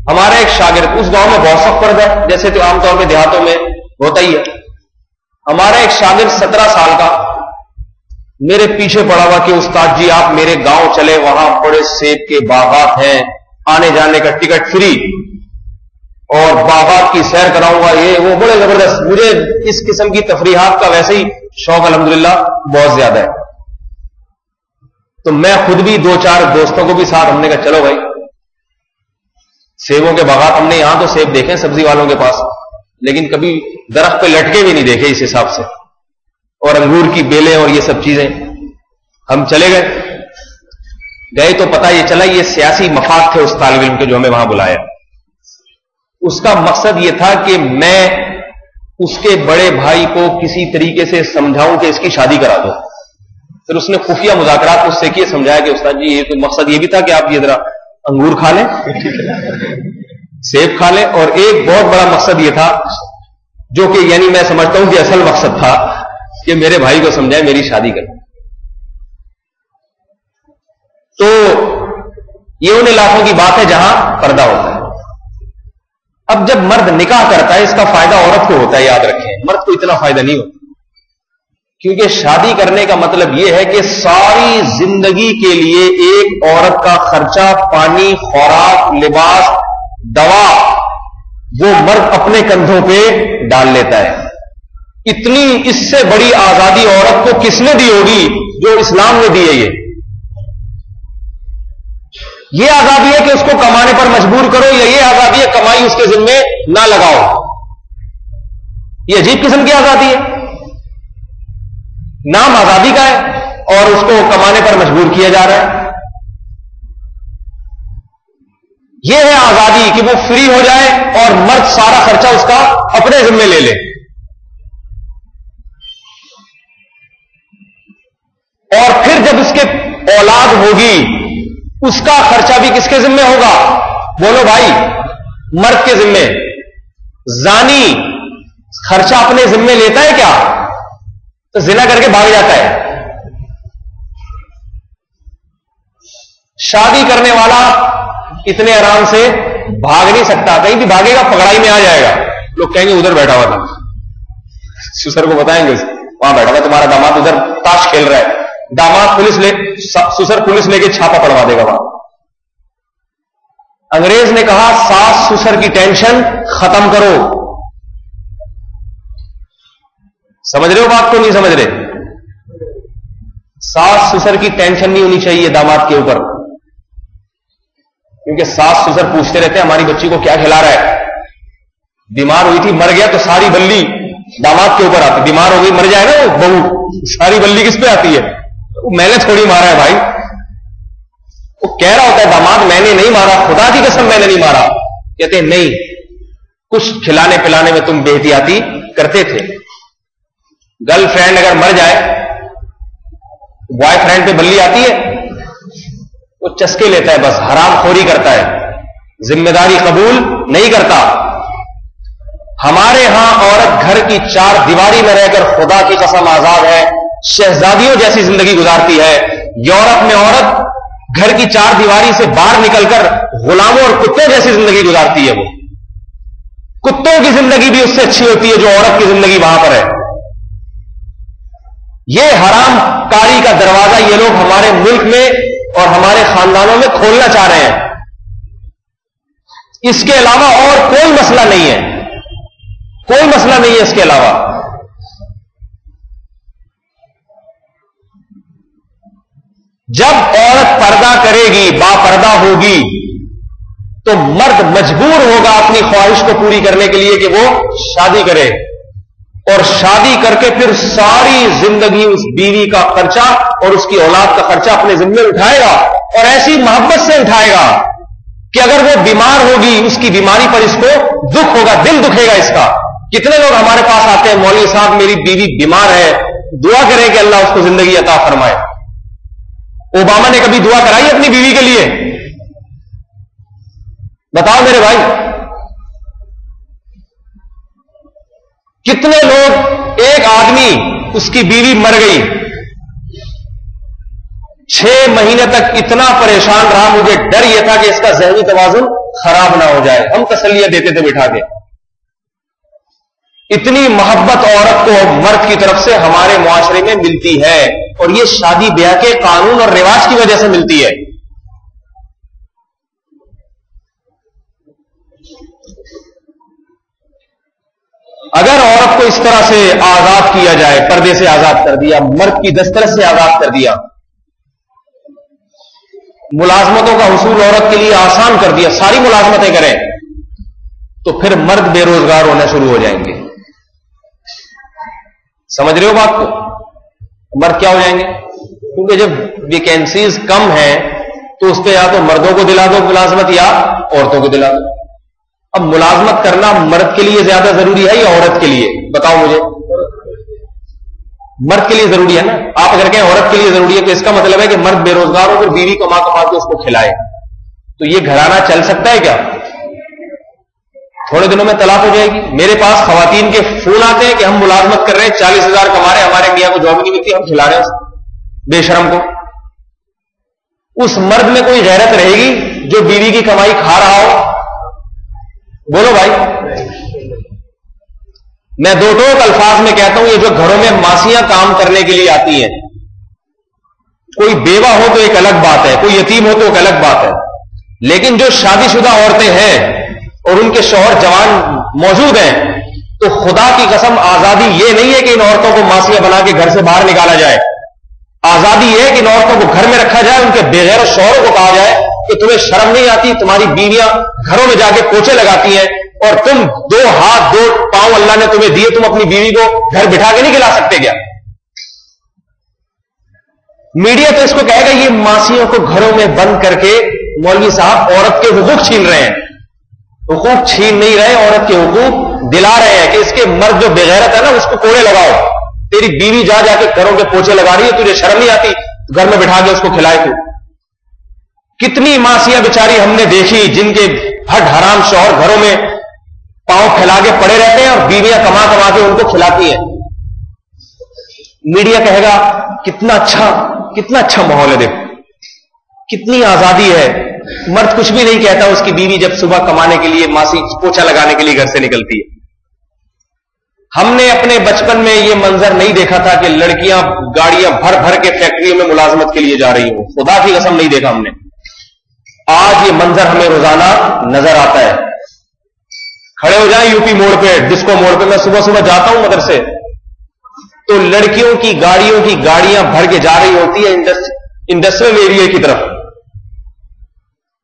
ہمارا ایک شاگرد, اس گاؤں میں بہت سخت پردہ ہے جیسے تو عام طور پہ دیہاتوں میں ہوتا ہی ہے. ہمارا ایک شاگرد 17 سال کا میرے پیچھے پڑا ہوا کہ استاد جی آپ میرے گاؤں چلے, وہاں بڑے سیب کے باغات ہیں, آنے جانے کا ٹکٹ فری, اور باغات کی سیر کراؤں گا, یہ وہ بڑے زبردست. مجھے اس قسم کی تفریحات کا ویسے ہی شوق الحمدللہ بہت زیادہ ہے. تو میں خود بھی 2-4 دوستوں کو بھی ساتھ, ہم نے کہا چلو بھائی سیبوں کے باغات, ہم نے یہاں تو سیب دیکھے سبزی والوں کے پاس, لیکن کبھی درخت پہ لٹکے بھی نہیں دیکھے اس حساب سے. اور انگور کی بیلیں اور یہ سب چیزیں. ہم چلے گئے تو پتہ یہ چلا یہ سیاسی مفاد تھے اس طالب علم کے جو ہمیں وہاں بلایا. اس کا مقصد یہ تھا کہ میں اس کے بڑے بھائی کو کسی طریقے سے سمجھاؤں کہ اس کی شادی کرا دو. پھر اس نے خفیہ مذاکرات مجھ سے کیے, سمجھایا کہ استاد جی یہ تو مقصد یہ بھی تھا کہ آپ یہ ذرا انگور کھا لیں, سیب کھا لیں, اور ایک بہت بڑا مقصد یہ تھا جو کہ یعنی میں سمجھتا ہوں کہ اصل مقصد تھا کہ میرے بھائی کو سمجھائے میری شادی کریں. تو یہ ان علاقوں کی بات ہے جہاں پردہ ہوتا ہے. اب جب مرد نکاح کرتا ہے اس کا فائدہ عورت کو ہوتا ہے, یاد رکھیں, مرد کو اتنا فائدہ نہیں ہوتا, کیونکہ شادی کرنے کا مطلب یہ ہے کہ ساری زندگی کے لیے ایک عورت کا خرچہ, پانی, خوراک, لباس, دوا, وہ مرد اپنے کندھوں پہ ڈال لیتا ہے. اتنی اس سے بڑی آزادی عورت کو کس نے دی ہوگی جو اسلام نے دی ہے. یہ آزادی ہے کہ اس کو کمانے پر مجبور کرو, یا یہ آزادی ہے کمائی اس کے ذمے نہ لگاؤ. یہ عجیب قسم کی آزادی ہے. نام آزادی کا ہے اور اس کو کمانے پر مجبور کیا جا رہا ہے. یہ ہے آزادی کہ وہ فری ہو جائے اور مرد سارا خرچہ اس کا اپنے ذمے لے لے. اور پھر جب اس کے اولاد ہوگی اس کا خرچہ بھی کس کے ذمے ہوگا؟ بولو بھائی, مرد کے ذمے. زانی خرچہ اپنے ذمے لیتا ہے کیا؟ تو زنا کر کے بھاگ جاتا ہے. شادی کرنے والا اتنے آرام سے بھاگ نہیں سکتا, کہیں بھی بھاگے گا پکڑائی میں آ جائے گا. لوگ کہیں گے ادھر بیٹھا ہوا تھا, سسر کو بتائیں گے وہاں بیٹھا تھا تمہارا داماد ادھر تاش کھیل رہا ہے. داماد سسر پولیس لے کے چھاپا پڑوا دے گا وہاں. انگریز نے کہا ساس سسر کی ٹینشن ختم کرو. سمجھ رہے ہو بات کو؟ نہیں سمجھ رہے؟ ساس سسر کی ٹینشن نہیں ہونی چاہیے داماد کے اوپر, کیونکہ ساس سسر پوچھتے رہتے ہیں ہماری بچی کو کیا کھلا رہا ہے. بیمار ہوئی تھی مر گیا تو ساری بلی داماد کے اوپر آتی. بیمار ہو گئی مر جائے نا وہ بہو, ساری بلی کس پہ آتی ہے؟ میں نے تھوڑی مارا ہے بھائی. وہ کہہ رہا ہوتا ہے داماد میں نے نہیں مارا, خدا کی قسم میں نے نہیں مارا. کہتے ہیں نہیں, کچھ کھلانے پلانے میں تم بے احتیاطی کرتے تھے. گرل فرینڈ اگر مر جائے, بوائے فرینڈ پہ بلی آتی ہے, وہ چسکے لیتا ہے, بس حرام خوری کرتا ہے, ذمہ داری قبول نہیں کرتا. ہمارے ہاں عورت گھر کی چار دیواری میں رہ کر خدا کی قسم آزاد ہے, شہزادیوں جیسی زندگی گزارتی ہے. یورپ میں عورت گھر کی چار دیواری سے باہر نکل کر غلاموں اور کتوں جیسی زندگی گزارتی ہے. وہ کتوں کی زندگی بھی اس سے اچھی ہوتی ہے جو عورت کی زندگی وہاں پر ہے. یہ حرام کاری کا دروازہ یہ لوگ ہمارے ملک میں اور ہمارے خاندانوں میں کھولنا چاہ رہے ہیں. اس کے علاوہ اور کوئی مسئلہ نہیں ہے, کوئی مسئلہ نہیں ہے اس کے علاوہ. جب عورت پردہ کرے گی, با پردہ ہوگی, تو مرد مجبور ہوگا اپنی خواہش کو پوری کرنے کے لیے کہ وہ شادی کرے, اور شادی کر کے پھر ساری زندگی اس بیوی کا خرچہ اور اس کی اولاد کا خرچہ اپنے ذمے اٹھائے گا, اور ایسی محبت سے اٹھائے گا کہ اگر وہ بیمار ہوگی اس کی بیماری پر اس کو دکھ ہوگا, دل دکھے گا اس کا. کتنے لوگ ہمارے پاس آتے ہیں, مولوی صاحب میری بیوی بیمار ہے, دعا کریں کہ اللہ اس کو زندگی عطا فرمائے. اوباما نے کبھی دعا کرائی اپنی بیوی کے لیے؟ بتاؤ میرے بھائی. کتنے لوگ, ایک آدمی اس کی بیوی مر گئی, 6 مہینے تک اتنا پریشان رہا, مجھے ڈر یہ تھا کہ اس کا ذہنی توازن خراب نہ ہو جائے. ہم تسلیاں دیتے تھے بٹھا کے. اتنی محبت عورت کو مرد کی طرف سے ہمارے معاشرے میں ملتی ہے, اور یہ شادی بیاہ کے قانون اور رواج کی وجہ سے ملتی ہے. اگر عورت کو اس طرح سے آزاد کیا جائے, پردے سے آزاد کر دیا, مرد کی دسترس سے آزاد کر دیا, ملازمتوں کا حصول عورت کے لیے آسان کر دیا, ساری ملازمتیں کریں, تو پھر مرد بے روزگار ہونا شروع ہو جائیں گے. سمجھ رہے ہو بات کو؟ مرد کیا ہو جائیں گے؟ کیونکہ جب ویکینسیز کم ہیں تو اس پہ یا تو مردوں کو دلا دو ملازمت یا عورتوں کو دلا دو. اب ملازمت کرنا مرد کے لیے زیادہ ضروری ہے یا عورت کے لیے؟ بتاؤ مجھے. مرد کے لیے ضروری ہے نا. آپ اگر کہیں عورت کے لیے ضروری ہے تو اس کا مطلب ہے کہ مرد بے روزگار ہو پھر بیوی کما کما کے اس کو کھلائے. تو یہ گھرانہ چل سکتا ہے کیا؟ تھوڑے دنوں میں طلاق ہو جائے گی. میرے پاس خواتین کے فون آتے ہیں کہ ہم ملازمت کر رہے ہیں 40,000 کما رہے ہیں, ہمارے میاں کو جاب نہیں ملتی, ہم کھلا رہے ہیں بے شرم کو. اس مرد میں کوئی غیرت رہے گی جو بیوی کی کمائی کھا رہا ہو؟ بولو بھائی. میں دو ٹوک الفاظ میں کہتا ہوں, یہ جو گھروں میں ماسیاں کام کرنے کے لیے آتی ہیں, کوئی بیوہ ہو تو ایک الگ بات ہے, کوئی یتیم ہو تو ایک الگ بات ہے, لیکن جو شادی شدہ عورتیں ہیں اور ان کے شوہر جوان موجود ہیں تو خدا کی قسم آزادی یہ نہیں ہے کہ ان عورتوں کو ماسیاں بنا کے گھر سے باہر نکالا جائے. آزادی یہ ہے کہ ان عورتوں کو گھر میں رکھا جائے, ان کے بغیر شوہروں کو کہا جائے کہ تمہیں شرم نہیں آتی, تمہاری بیویاں گھروں میں جا کے پوچھے لگاتی ہیں اور تم 2 ہاتھ 2 پاؤں اللہ نے تمہیں دیے, تم اپنی بیوی کو گھر بٹھا کے نہیں کھلا سکتے کیا؟ میڈیا تو اس کو کہے گا یہ ماسیوں کو گھروں میں بند کر کے مولوی صاحب عورت کے حقوق چھین رہے ہیں. حقوق چھین نہیں رہے, عورت کے حقوق دلا رہے ہیں کہ اس کے مرد جو بغیرت ہے نا اس کو کوڑے لگاؤ. تیری بیوی جا جا کے گھروں کے پوچھے لگا رہی ہے, تجھے شرم نہیں آتی گھر میں بٹھا کے اس کو کھلائے تو؟ کتنی ماسیاں بیچاری ہم نے دیکھی جن کے ہٹ حرام شوہر گھروں میں پاؤں پھیلا کے پڑے رہتے ہیں اور بیویاں کما کما کے ان کو کھلاتی ہیں. میڈیا کہے گا کتنا اچھا ماحول ہے, دیکھو کتنی آزادی ہے, مرد کچھ بھی نہیں کہتا, اس کی بیوی جب صبح کمانے کے لیے ماسی پوچھا لگانے کے لیے گھر سے نکلتی ہے. ہم نے اپنے بچپن میں یہ منظر نہیں دیکھا تھا کہ لڑکیاں گاڑیاں بھر بھر کے فیکٹریوں میں ملازمت کے لیے جا رہی ہوں, خدا کی قسم نہیں دیکھا ہم نے. آج یہ منظر ہمیں روزانہ نظر آتا ہے. کھڑے ہو جائیں یو پی موڑ پہ, ڈسکو موڑ پہ, میں صبح صبح جاتا ہوں مدرسے, تو لڑکیوں کی گاڑیاں بھر کے جا رہی ہوتی ہے انڈسٹریل ایریا کی طرف,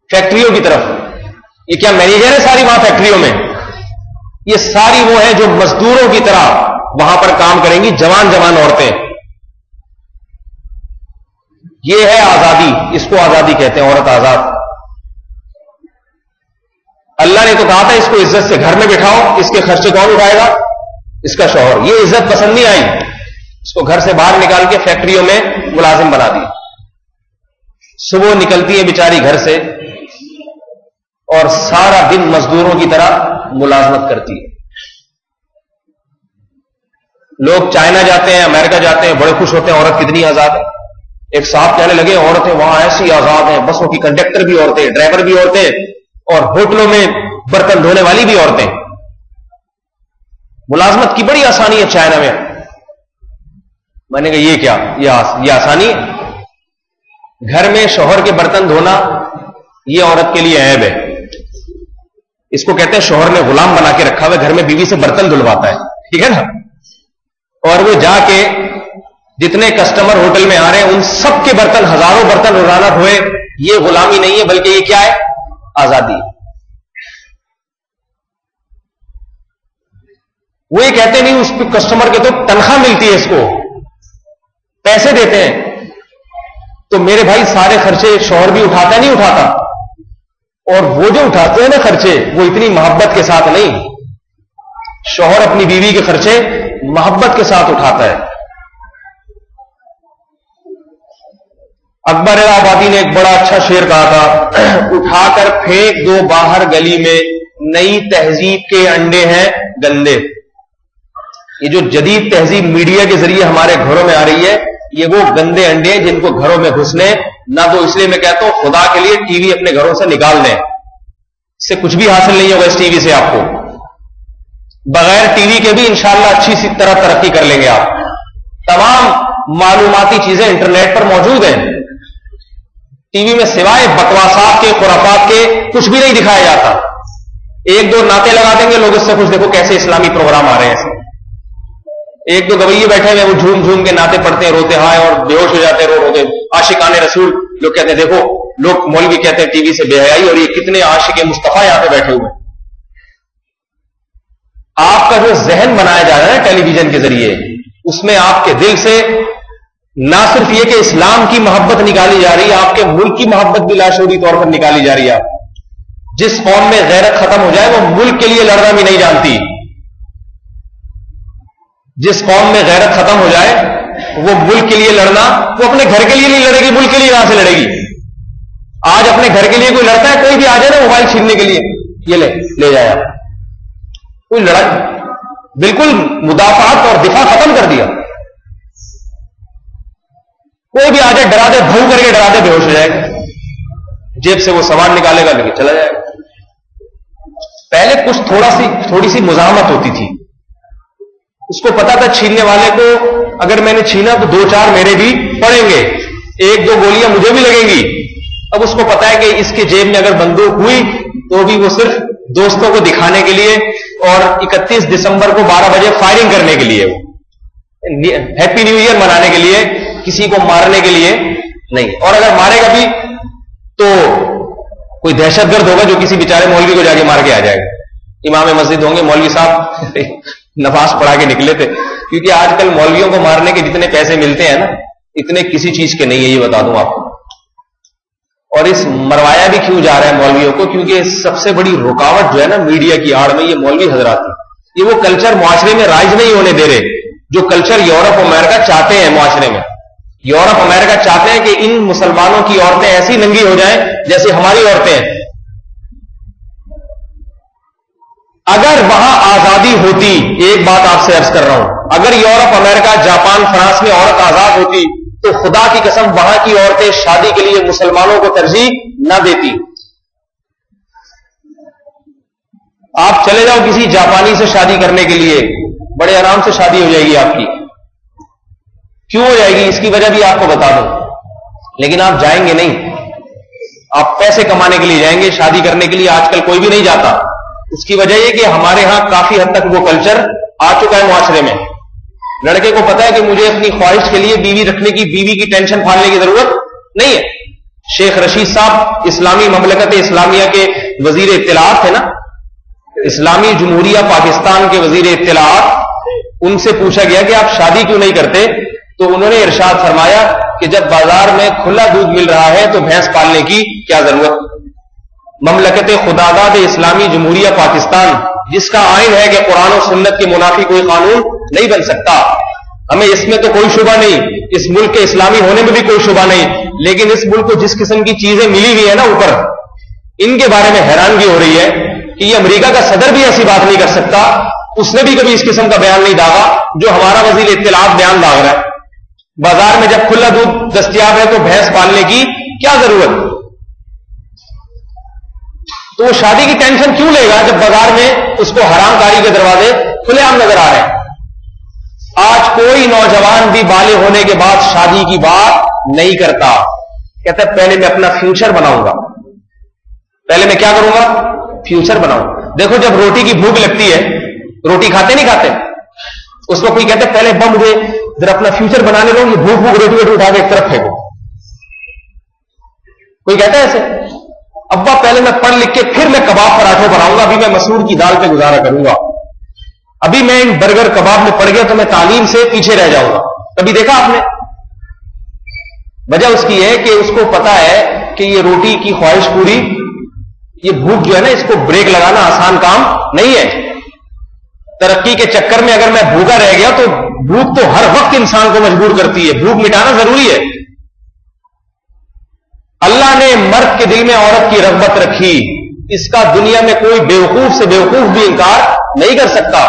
فیکٹریوں کی طرف. یہ کیا مینیجر ہے ساری وہاں فیکٹریوں میں؟ یہ ساری وہ ہیں جو مزدوروں کی طرح وہاں پر کام کریں گی, جوان عورتیں. یہ ہے آزادی, اس کو آزادی کہتے ہیں, عورت آزاد. اللہ نے تو کہا تھا اس کو عزت سے گھر میں بٹھاؤ, اس کے خرچے کون اٹھائے گا؟ اس کا شوہر. یہ عزت پسند نہیں آئی, اس کو گھر سے باہر نکال کے فیکٹریوں میں ملازم بنا دی. صبح نکلتی ہے بیچاری گھر سے اور سارا دن مزدوروں کی طرح ملازمت کرتی ہے. لوگ چائنا جاتے ہیں, امریکہ جاتے ہیں, بڑے خوش ہوتے ہیں عورت کتنی آزاد ہے. ایک صاحب کہنے لگے عورتیں وہاں ایسی آزاد ہیں, بسوں کی کنڈکٹر بھی عورتیں, ڈرائیور بھی عورتیں, اور ہوٹلوں میں برتن دھونے والی بھی عورتیں. ملازمت کی بڑی آسانی ہے چائنا میں. میں نے کہا یہ کیا, یہ آسانی ہے؟ گھر میں شوہر کے برتن دھونا یہ عورت کے لیے عیب ہے. اس کو کہتے ہیں شوہر نے غلام بنا کے رکھا ہوا, گھر میں بیوی سے برتن دھلواتا ہے, ٹھیک ہے نا, اور وہ جا کے جتنے کسٹمر ہوٹل میں آ رہے ہیں ان سب کے برتن, ہزاروں برتن روزانہ دھوئے. یہ غلامی نہیں ہے بلکہ یہ کیا ہے؟ آزادی. وہ یہ کہتے نہیں اس کسٹمر کے تو تنخواہ ملتی ہے, اس کو پیسے دیتے ہیں. تو میرے بھائی سارے خرچے شوہر بھی اٹھاتا نہیں اٹھاتا, اور وہ جو اٹھاتے ہیں نا خرچے وہ اتنی محبت کے ساتھ نہیں. شوہر اپنی بیوی کے خرچے محبت کے ساتھ اٹھاتا ہے. اکبر آبادی نے ایک بڑا اچھا شعر کہا تھا, اٹھا کر پھینک دو باہر گلی میں, نئی تہذیب کے انڈے ہیں گندے. یہ جو جدید تہذیب میڈیا کے ذریعے ہمارے گھروں میں آ رہی ہے, یہ وہ گندے انڈے ہیں جن کو گھروں میں گھسنے نہ دو. اس لیے میں کہتا ہوں خدا کے لیے ٹی وی اپنے گھروں سے نکال دیں, اس سے کچھ بھی حاصل نہیں ہوگا. اس ٹی وی سے آپ کو بغیر ٹی وی کے بھی انشاءاللہ اچھی سی طرح ترقی کر لیں گے آپ. تمام معلوماتی چیزیں انٹرنیٹ پر موجود ہیں. ٹی وی میں سوائے بکواسات کے, خرافات کے کچھ بھی نہیں دکھایا جاتا. 1-2 نعتیں لگا دیں گے لوگ, اس سے کچھ دیکھو کیسے اسلامی پروگرام آ رہے ہیں. 1-2 گویے بیٹھے ہوئے وہ جھوم جھوم کے نعتیں پڑھتے ہیں, روتے ہائے اور بے ہوش ہو جاتے ہیں, رو کے عاشقان رسول. لوگ کہتے ہیں دیکھو, لوگ مولوی کہتے ہیں ٹی وی سے بے حیائی, اور یہ کتنے عاشق مصطفیٰ یہاں پہ بیٹھے ہوئے. آپ کا جو ذہن بنایا جا رہا ہے ٹیلی ویژن کے ذریعے, اس میں آپ کے دل سے نہ صرف یہ کہ اسلام کی محبت نکالی جا رہی ہے، آپ کے ملک کی محبت بھی لاشعوری طور پر نکالی جا رہی ہے. جس قوم میں غیرت ختم ہو جائے وہ ملک کے لیے لڑنا بھی نہیں جانتی. جس قوم میں غیرت ختم ہو جائے وہ ملک کے لیے لڑنا، وہ اپنے گھر کے لیے نہیں لڑے گی، ملک کے لیے کہاں سے لڑے گی؟ آج اپنے گھر کے لیے کوئی لڑتا ہے، کوئی بھی آ جائے نا موبائل چھیننے کے لیے، یہ لے جائے آپ. کوئی لڑائی بالکل مدافعات اور دفاع ختم کر دیا. کوئی بھی آ جائے ڈرا دے، بھو کر کے ڈرا دے، بے ہوش ہو جائے گا، جیب سے وہ سامان نکالے گا لے کے چلا جائے گا. پہلے کچھ تھوڑی سی مزاحمت ہوتی تھی. اس کو پتا تھا چھیننے والے کو اگر میں نے چھینا تو 2-4 میرے بھی پڑیں گے، 1-2 گولیاں مجھے بھی لگیں گی. اب اس کو پتا ہے کہ اس کے جیب میں اگر بندوق ہوئی تو بھی وہ صرف دوستوں کو دکھانے کے لیے اور 31 دسمبر کو 12 بجے فائرنگ کرنے کے لیے، ہیپی نیو ایئر منانے کے لیے، کسی کو مارنے کے لیے نہیں. اور اگر مارے گا بھی تو کوئی دہشت گرد ہوگا جو کسی بیچارے مولوی کو جا کے مار کے آ جائے گا. امام مسجد ہوں گے، مولوی صاحب نماز پڑھا کے نکلے تھے. کیونکہ آج کل مولویوں کو مارنے کے جتنے پیسے ملتے ہیں نا، اتنے کسی چیز کے نہیں ہے، یہ بتا دوں آپ کو. اور اس مروایا بھی کیوں جا رہا ہے مولویوں کو؟ کیونکہ سب سے بڑی رکاوٹ جو ہے نا میڈیا کی آڑ میں، یہ مولوی حضرات ہیں. یہ وہ کلچر معاشرے میں رائج نہیں ہونے دے رہے جو کلچر یورپ امریکہ چاہتے ہیں معاشرے میں. یورپ امریکہ چاہتے ہیں کہ ان مسلمانوں کی عورتیں ایسی ننگی ہو جائیں جیسے ہماری عورتیں ہیں. اگر وہاں آزادی ہوتی، ایک بات آپ سے عرض کر رہا ہوں، اگر یورپ امریکہ جاپان فرانس میں عورت آزاد ہوتی تو خدا کی قسم وہاں کی عورتیں شادی کے لیے مسلمانوں کو ترجیح نہ دیتی. آپ چلے جاؤ کسی جاپانی سے شادی کرنے کے لیے، بڑے آرام سے شادی ہو جائے گی آپ کی. کیوں ہو جائے گی؟ اس کی وجہ بھی آپ کو بتا دوں. لیکن آپ جائیں گے نہیں، آپ پیسے کمانے کے لیے جائیں گے. شادی کرنے کے لیے آج کل کوئی بھی نہیں جاتا. اس کی وجہ یہ کہ ہمارے ہاں کافی حد تک وہ کلچر آ چکا ہے معاشرے میں. لڑکے کو پتا ہے کہ مجھے اپنی خواہش کے لیے بیوی رکھنے کی، بیوی کی ٹینشن پھاڑنے کی ضرورت نہیں ہے. شیخ رشید صاحب اسلامی مملکت اسلامیہ کے وزیر اطلاعات تھے نا، اسلامی جمہوریہ پاکستان کے وزیر اطلاعات. ان سے پوچھا گیا کہ آپ شادی کیوں نہیں کرتے؟ تو انہوں نے ارشاد فرمایا کہ جب بازار میں کھلا دودھ مل رہا ہے تو بھینس پالنے کی کیا ضرورت. مملکت خداداد اسلامی جمہوریہ پاکستان، جس کا آئین ہے کہ قرآن و سنت کے منافی کوئی قانون نہیں بن سکتا، ہمیں اس میں تو کوئی شبہ نہیں، اس ملک کے اسلامی ہونے میں بھی کوئی شبہ نہیں. لیکن اس ملک کو جس قسم کی چیزیں ملی ہوئی ہیں نا اوپر، ان کے بارے میں حیرانگی ہو رہی ہے کہ یہ امریکہ کا صدر بھی ایسی بات نہیں کر سکتا. اس نے بھی کبھی اس قسم کا بیان نہیں داغا جو ہمارا وزیر اطلاعات بیان داغ رہا ہے. بازار میں جب کھلا دودھ دستیاب ہے تو بھینس پالنے کی کیا ضرورت؟ تو وہ شادی کی ٹینشن کیوں لے گا جب بازار میں اس کو حرام کاری کے دروازے کھلے عام نظر آ رہے ہیں. آج کوئی نوجوان بھی بالغ ہونے کے بعد شادی کی بات نہیں کرتا. کہتا ہے پہلے میں اپنا فیوچر بناؤں گا. پہلے میں کیا کروں گا؟ فیوچر بناؤں. دیکھو جب روٹی کی بھوک لگتی ہے، روٹی کھاتے نہیں کھاتے، اس کو کوئی کہتا ہے پہلے مجھے ذرا اپنا فیوچر بنانے لو، یہ بھوک روٹی ووٹی اٹھا کے ایک طرف پھینکو. کوئی کہتا ہے ایسے؟ ابا پہلے میں پڑھ لکھ کے پھر میں کباب پراٹھے بناؤں گا، ابھی میں مسور کی دال پہ گزارا کروں گا. ابھی میں ان برگر کباب میں پڑ گیا تو میں تعلیم سے پیچھے رہ جاؤں گا. کبھی دیکھا آپ نے؟ وجہ اس کی ہے کہ اس کو پتا ہے کہ یہ روٹی کی خواہش پوری، یہ بھوک جو ہے نا، اس کو بریک لگانا آسان کام نہیں ہے. ترقی کے چکر میں اگر میں بھوکا رہ گیا تو بھوک تو ہر وقت انسان کو مجبور کرتی ہے، بھوک مٹانا ضروری ہے. اللہ نے مرد کے دل میں عورت کی رغبت رکھی، اس کا دنیا میں کوئی بیوقوف سے بیوقوف بھی انکار نہیں کر سکتا.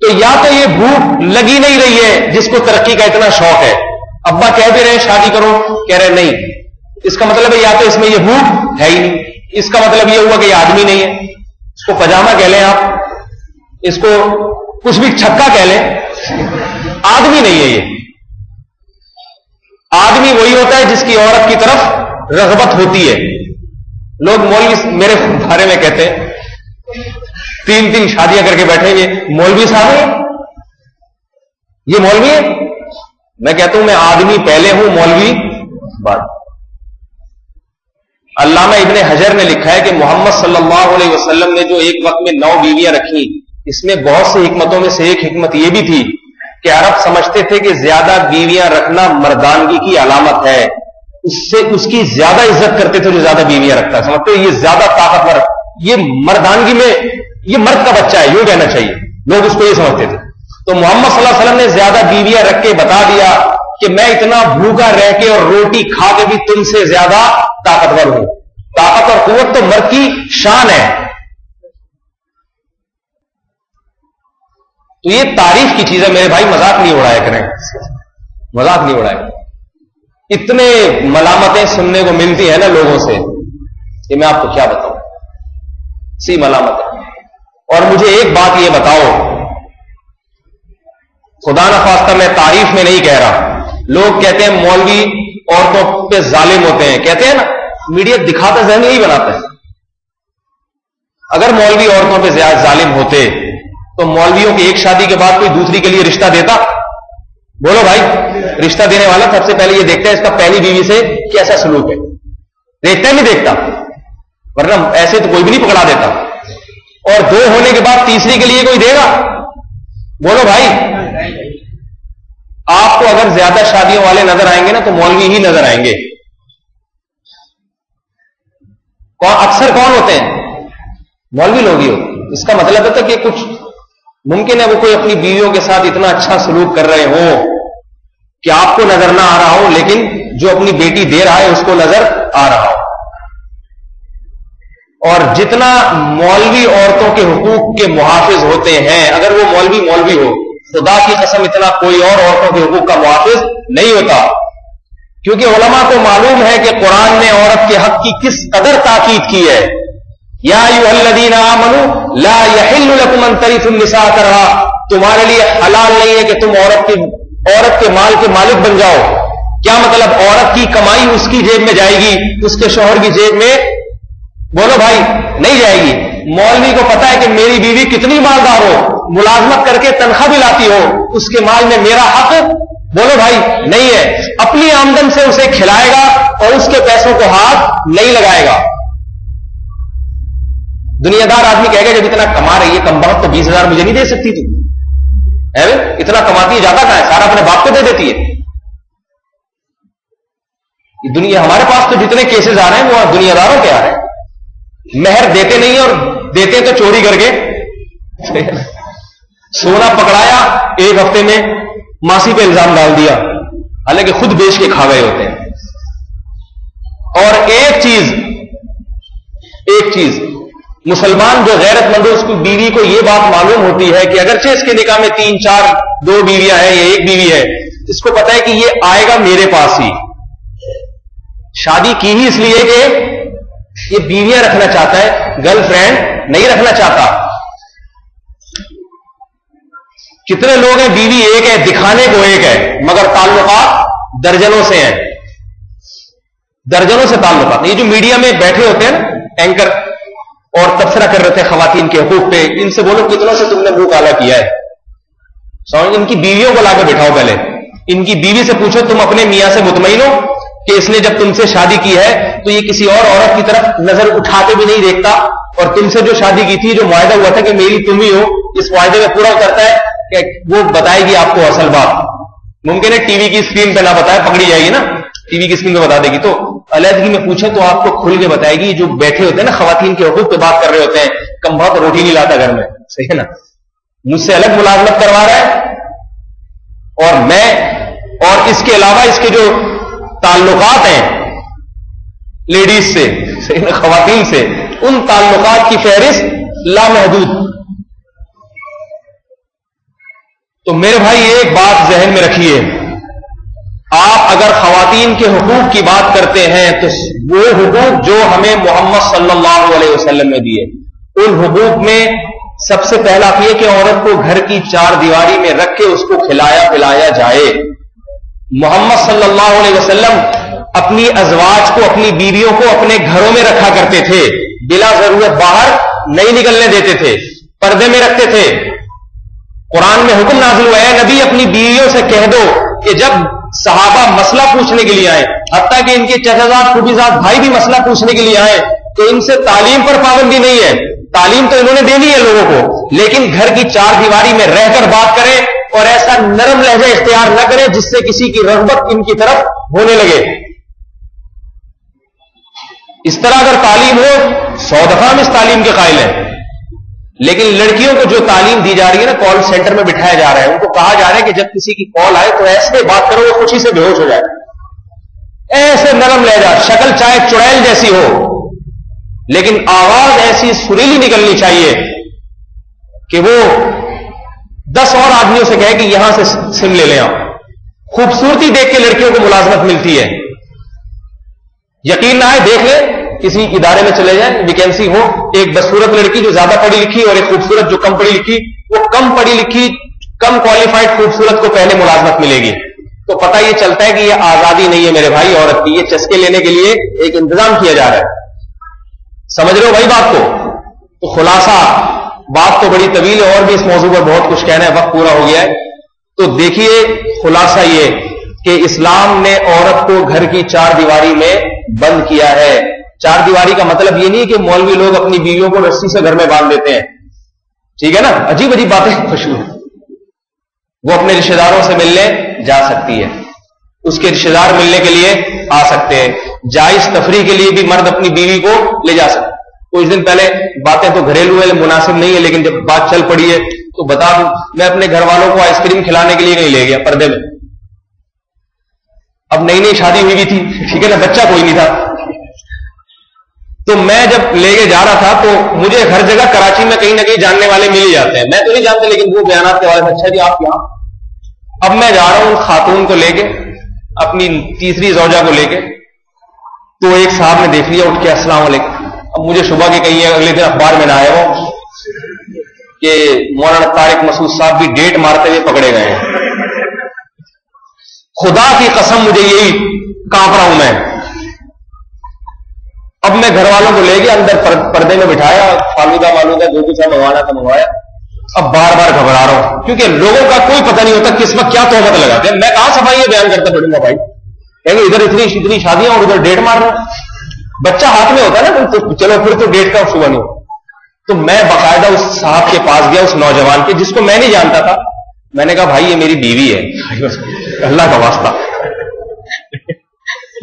تو یا تو یہ بھوک لگی نہیں رہی ہے جس کو ترقی کا اتنا شوق ہے. ابا کہہ بھی رہے شادی کرو، کہہ رہے نہیں. اس کا مطلب ہے یا تو اس میں یہ بھوک ہے ہی نہیں. اس کا مطلب یہ ہوا کہ یہ آدمی نہیں ہے. اس کو پجامہ کہہ لیں آپ، اس کو کچھ بھی چھکا کہہ لیں، آدمی نہیں ہے. یہ آدمی وہی ہوتا ہے جس کی عورت کی طرف رغبت ہوتی ہے. لوگ مولوی میرے بارے میں کہتے ہیں 3 شادیاں کر کے بیٹھے گے، مولوی صاحب ہیں، یہ مولوی ہے. میں کہتا ہوں میں آدمی پہلے ہوں، مولوی بعد. علامہ ابن حجر نے لکھا ہے کہ محمد صلی اللہ علیہ وسلم نے جو ایک وقت میں 9 بیویاں رکھی، اس میں بہت سی حکمتوں میں سے ایک حکمت یہ بھی تھی کہ عرب سمجھتے تھے کہ زیادہ بیویاں رکھنا مردانگی کی علامت ہے، اس سے اس کی زیادہ عزت کرتے تھے جو زیادہ بیویاں رکھتا ہے، سمجھتے یہ زیادہ طاقتور، یہ مردانگی میں یہ مرد کا بچہ ہے، یوں کہنا چاہیے، لوگ اس کو یہ سمجھتے تھے۔ تو محمد صلی اللہ علیہ وسلم نے زیادہ بیویاں رکھ کے بتا دیا کہ میں اتنا بھوکا رہ کے اور روٹی کھا کے بھی تم سے زیادہ طاقتور ہوں۔ طاقت اور قوت تو مرد کی شان ہے۔ تو یہ تعریف کی چیز ہے میرے بھائی، مذاق نہیں اڑایا کریں، مذاق نہیں اڑایا کریں۔ اتنے ملامتیں سننے کو ملتی ہیں نا لوگوں سے، یہ میں آپ کو کیا بتاؤں، سی ملامت ہے۔ اور مجھے ایک بات یہ بتاؤ، خدا نخواستہ میں تعریف میں نہیں کہہ رہا، لوگ کہتے ہیں مولوی عورتوں پہ ظالم ہوتے ہیں، کہتے ہیں نا، میڈیا دکھاتا ذہن یہی بناتا ہے۔ اگر مولوی عورتوں پہ زیادہ ظالم ہوتے تو مولویوں کی ایک شادی کے بعد کوئی دوسری کے لیے رشتہ دیتا؟ بولو بھائی، رشتہ دینے والا سب سے پہلے یہ دیکھتا ہے اس کا پہلی بیوی سے کیسا سلوک ہے، دیکھتا ہے نہیں دیکھتا؟ ورنہ ایسے تو کوئی بھی نہیں پکڑا دیتا۔ اور دو ہونے کے بعد تیسری کے لیے کوئی دے گا؟ بولو بھائی، آپ کو اگر زیادہ شادیوں والے نظر آئیں گے نا تو مولوی ہی نظر آئیں گے۔ اکثر کون ہوتے ہیں؟ مولوی لوگ ہی ہوتے ہیں۔ اس کا مطلب ہے کہ کچھ ممکن ہے وہ کوئی اپنی بیویوں کے ساتھ اتنا اچھا سلوک کر رہے ہوں کہ آپ کو نظر نہ آ رہا ہو، لیکن جو اپنی بیٹی دے رہا ہے اس کو نظر آ رہا ہو۔ اور جتنا مولوی عورتوں کے حقوق کے محافظ ہوتے ہیں، اگر وہ مولوی ہو، خدا کی قسم اتنا کوئی اور عورتوں کے حقوق کا محافظ نہیں ہوتا، کیونکہ علماء کو معلوم ہے کہ قرآن نے عورت کے حق کی کس قدر تاکید کی ہے۔ یا ایھا الذین آمنوا لا یحل لکم ان ترثوا النساء کرہا، تمہارے لیے حلال نہیں ہے کہ تم عورت کے مال کے مالک بن جاؤ۔ کیا مطلب؟ عورت کی کمائی اس کی جیب میں جائے گی، اس کے شوہر کی جیب میں بولو بھائی نہیں جائے گی۔ مولوی کو پتا ہے کہ میری بیوی کتنی مالدار ہو، ملازمت کر کے تنخواہ بھی لاتی ہو، اس کے مال میں میرا حق بولو بھائی نہیں ہے، اپنی آمدن سے اسے کھلائے گا اور اس کے پیسوں کو ہاتھ نہیں لگائے گا۔ دنیا دار آدمی کہے گا جب اتنا کما رہی ہے، کم بہت تو 20,000 مجھے نہیں دے سکتی تھی، اتنا کماتی ہے، جاتا کہاں ہے، سارا اپنے باپ کو دے دیتی ہے۔ یہ دنیا، ہمارے پاس تو جتنے کیسز آ رہے ہیں وہ دنیا داروں کے آ رہے ہیں۔ مہر دیتے نہیں اور دیتے تو چوری کر کے، سونا پکڑایا ایک ہفتے میں ماسی پہ الزام ڈال دیا، حالانکہ خود بیچ کے کھا گئے ہوتے ہیں۔ اور ایک چیز مسلمان جو غیرت مند ہے، اس کی بیوی کو یہ بات معلوم ہوتی ہے کہ اگرچہ اس کے نکاح میں 3 4 2 بیویاں ہیں یا ایک بیوی ہے، اس کو پتا ہے کہ یہ آئے گا میرے پاس ہی، شادی کی ہی اس لیے کہ یہ بیویاں رکھنا چاہتا ہے، گرل فرینڈ نہیں رکھنا چاہتا۔ کتنے لوگ ہیں بیوی ایک ہے، دکھانے کو ایک ہے، مگر تعلقات درجنوں سے ہیں، درجنوں سے تعلقات۔ یہ جو میڈیا میں بیٹھے ہوتے ہیں نا اینکر اور تبصرہ کر رہے تھے خواتین کے حقوق پہ، ان سے بولو کتنوں سے تم نے منہ کالا کیا ہے؟ ان کی بیویوں کو لا کے بٹھاؤ، پہلے ان کی بیوی سے پوچھو تم اپنے میاں سے مطمئن ہو کہ اس نے جب تم سے شادی کی ہے تو یہ کسی اور عورت کی طرف نظر اٹھا کے بھی نہیں دیکھتا، اور تم سے جو شادی کی تھی، جو معاہدہ ہوا تھا کہ میری تم ہی ہو، اس معاہدے میں پورا اترتا ہے کہ وہ بتائے گی آپ کو اصل بات۔ ممکن ہے ٹی وی کی اسکرین پہ نہ بتائے، پکڑی جائے گی نا، ٹی وی کی اسکرین پہ بتا دے گی، تو علیحدگی میں پوچھے تو آپ کو کھل کے بتائے گی۔ جو بیٹھے ہوتے ہیں نا خواتین کے حقوق پہ بات کر رہے ہوتے ہیں، کم بہت روٹی نہیں لاتا گھر میں، صحیح ہے نا، مجھ سے الگ ملازمت کروا رہا ہے، اور اس کے علاوہ اس کے جو تعلقات ہیں لیڈیز سے، صحیح نا، خواتین سے، ان تعلقات کی فہرست لامحدود۔ تو میرے بھائی ایک بات ذہن میں رکھیے، آپ اگر خواتین کے حقوق کی بات کرتے ہیں تو وہ حقوق جو ہمیں محمد صلی اللہ علیہ وسلم نے دیے، ان حقوق میں سب سے پہلا یہ کہ عورت کو گھر کی 4 دیواری میں رکھ کے اس کو کھلایا پلایا جائے۔ محمد صلی اللہ علیہ وسلم اپنی ازواج کو، اپنی بیویوں کو اپنے گھروں میں رکھا کرتے تھے، بلا ضرورت باہر نہیں نکلنے دیتے تھے، پردے میں رکھتے تھے۔ قرآن میں حکم نازل ہوا ہے، نبی اپنی بیویوں سے کہہ دو کہ جب صحابہ مسئلہ پوچھنے کے لیے آئے، حتیٰ کہ ان کے چچازاد پھوپھیزاد بھائی بھی مسئلہ پوچھنے کے لیے آئے، تو ان سے تعلیم پر پابندی نہیں ہے، تعلیم تو انہوں نے دینی ہے لوگوں کو، لیکن گھر کی 4 دیواری میں رہ کر بات کریں اور ایسا نرم لہجہ اختیار نہ کریں جس سے کسی کی رغبت ان کی طرف ہونے لگے. اس طرح اگر تعلیم ہو 100 دفعہ ہم اس تعلیم کے قائل ہیں، لیکن لڑکیوں کو جو تعلیم دی جا رہی ہے نا، کال سینٹر میں بٹھایا جا رہا ہے، ان کو کہا جا رہا ہے کہ جب کسی کی کال آئے تو ایسے بات کرو وہ خوشی سے بے ہوش ہو جائے، ایسے نرم لہجہ، شکل چاہے چڑیل جیسی ہو لیکن آواز ایسی سریلی نکلنی چاہیے کہ وہ 10 اور آدمیوں سے کہے کہ یہاں سے سم لے لیں. آپ خوبصورتی دیکھ کے لڑکیوں کو ملازمت ملتی ہے. یقین نہ آئے دیکھ لیں، کسی ادارے میں چلے جائیں، ویکینسی ہو، ایک بدصورت لڑکی جو زیادہ پڑھی لکھی اور ایک خوبصورت جو کم پڑھی لکھی، وہ کم پڑھی لکھی کم کوالیفائڈ خوبصورت کو پہلے ملازمت ملے گی. تو پتہ یہ چلتا ہے کہ یہ آزادی نہیں ہے میرے بھائی عورت کی، یہ چسکے لینے کے لیے ایک انتظام کیا جا رہا ہے. سمجھ رہے ہو بھائی بات کو؟ تو خلاصہ بات تو بڑی طویل ہے اور بھی اس موضوع پر بہت کچھ کہنا ہے، وقت پورا ہو گیا ہے. تو دیکھیے خلاصہ یہ کہ اسلام نے عورت کو گھر کی 4 دیواری میں بند کیا ہے. 4 دیواری کا مطلب یہ نہیں کہ مولوی لوگ اپنی بیویوں کو رسی سے گھر میں باندھ دیتے ہیں، ٹھیک ہے نا، عجیب عجیب باتیں خوشبو. وہ اپنے رشتے داروں سے ملنے جا سکتی ہے، اس کے رشتے دار ملنے کے لیے آ سکتے ہیں. جائز تفریح کے لیے بھی مرد اپنی بیوی کو لے جا سکتے. کچھ دن پہلے باتیں تو گھریلو ہے، مناسب نہیں ہے، لیکن جب بات چل پڑی ہے تو بتا دوں، میں اپنے گھر والوں کو آئس کریم کھلانے کے لیے نہیں لے گیا پردے میں. اب نئی نئی شادی ہوئی تھی، ٹھیک ہے نا، بچہ کوئی نہیں تھا. تو میں جب لے کے جا رہا تھا تو مجھے ہر جگہ کراچی میں کہیں نہ کہیں جاننے والے مل ہی جاتے ہیں. میں تو نہیں جانتا لیکن وہ بیانات کے حوالے سے، اچھا جی آپ یہاں. اب میں جا رہا ہوں خاتون کو لے کے، اپنی تیسری زوجہ کو لے کے، تو ایک صاحب نے دیکھ لیا اٹھ کے السلام علیکم. اب مجھے صبح کے کہیں اگلے دن اخبار میں نہ آئے ہو کہ مولانا طارق مسعود صاحب بھی ڈیٹ مارتے ہوئے پکڑے گئے ہیں. خدا کی قسم مجھے یہی کانپ رہا ہوں میں. اب میں گھر والوں کو لے کے اندر پردے میں بٹھایا، فالودہ معلوم ہے جو کچھ منگوانا تھا منگوایا. اب بار بار گھبرا رہا ہوں کیونکہ لوگوں کا کوئی پتہ نہیں ہوتا کس وقت کیا تہمت لگاتے ہیں. میں کہاں صفائی بیان کرتا پڑوں گا بھائی، کہیں ادھر اتنی شادیاں اور ادھر ڈیٹ مار رہا ہوں. بچہ ہاتھ میں ہوتا ہے نا تو چلو پھر تو ڈیٹ کا شبہ نہیں. تو میں باقاعدہ اس صاحب کے پاس گیا، اس نوجوان کے جس کو میں نہیں جانتا تھا. میں نے کہا بھائی یہ میری بیوی ہے، اللہ کا واسطہ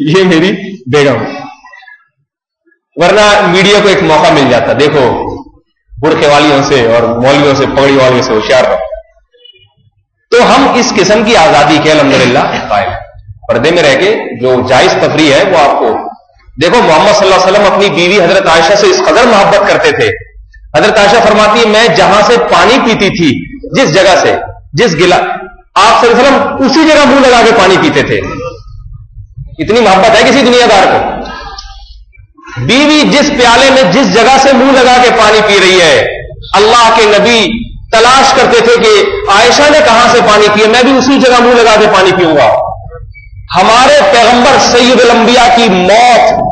یہ میری بیگم. ورنہ میڈیا کو ایک موقع مل جاتا، دیکھو برقعے والیوں سے اور مولویوں سے پگڑی والیوں سے ہوشیار رہو. تو ہم اس قسم کی آزادی کے الحمدللہ قائل ہیں. پردے میں رہ کے جو جائز تفریح ہے وہ آپ کو دیکھو. محمد صلی اللہ علیہ وسلم اپنی بیوی حضرت عائشہ سے اس قدر محبت کرتے تھے. حضرت عائشہ فرماتی ہے میں جہاں سے پانی پیتی تھی، جس جگہ سے، جس گلا، آپ صلی اللہ علیہ وسلم اسی جگہ منہ لگا کے پانی پیتے تھے. اتنی محبت ہے کسی دنیا دار کو؟ بیوی جس پیالے میں جس جگہ سے منہ لگا کے پانی پی رہی ہے، اللہ کے نبی تلاش کرتے تھے کہ عائشہ نے کہاں سے پانی پیا، میں بھی اسی جگہ منہ لگا کے پانی پیوں گا. ہمارے پیغمبر سید الانبیاء کی موت،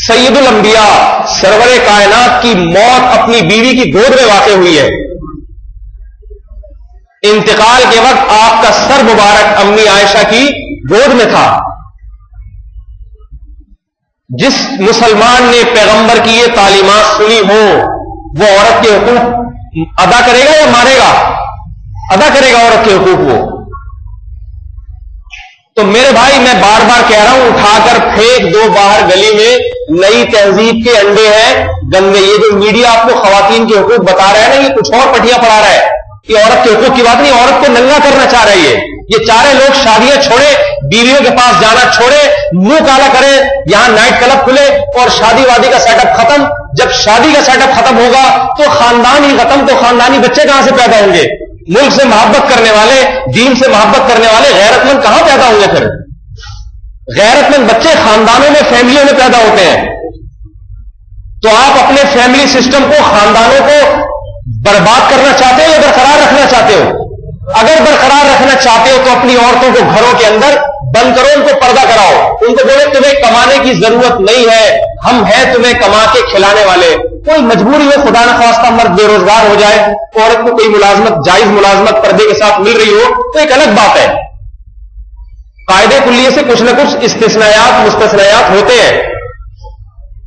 سید الانبیاء سرور کائنات کی موت اپنی بیوی کی گود میں واقع ہوئی ہے. انتقال کے وقت آپ کا سر مبارک امی عائشہ کی گود میں تھا. جس مسلمان نے پیغمبر کی یہ تعلیمات سنی ہو وہ عورت کے حقوق ادا کرے گا یا مارے گا؟ ادا کرے گا عورت کے حقوق وہ. تو میرے بھائی میں بار بار کہہ رہا ہوں، اٹھا کر پھینک دو باہر گلی میں. نئی تہذیب کے انڈے ہیں گندے. یہ جو میڈیا آپ کو خواتین کے حقوق بتا رہا ہے نا، یہ کچھ اور پٹیاں پڑھا رہا ہے. یہ عورت کے حقوق کی بات نہیں، عورت کو ننگا کرنا چاہ رہی ہے. یہ چارے لوگ شادیاں چھوڑے، بیویوں کے پاس جانا چھوڑے، منہ کالا کرے، یہاں نائٹ کلب کھلے اور شادی وادی کا سیٹ اپ ختم. جب شادی کا سیٹ اپ ختم ہوگا تو خاندان ہی ختم. تو خاندانی بچے کہاں سے پیدا ہوں گے؟ ملک سے محبت کرنے والے، دین سے محبت کرنے والے غیرت مند کہاں پیدا ہوں گے؟ پھر غیرت مند بچے خاندانوں میں، فیملیوں میں پیدا ہوتے ہیں. تو آپ اپنے فیملی سسٹم کو، خاندانوں کو برباد کرنا چاہتے ہو یا برقرار رکھنا چاہتے ہو؟ اگر برقرار رکھنا چاہتے ہو تو اپنی عورتوں کو گھروں کے اندر بند کرو، ان کو پردہ کراؤ. ان کو بولے تمہیں کمانے کی ضرورت نہیں ہے، ہم ہیں تمہیں کما کے کھلانے والے. کوئی مجبوری ہو، خدا نخواستہ مرد بے روزگار ہو جائے، عورت کو کوئی ملازمت، جائز ملازمت پردے کے ساتھ مل رہی ہو تو ایک الگ بات ہے. قاعدے کلیے سے کچھ نہ کچھ استثناءات مستثنیات ہوتے ہیں.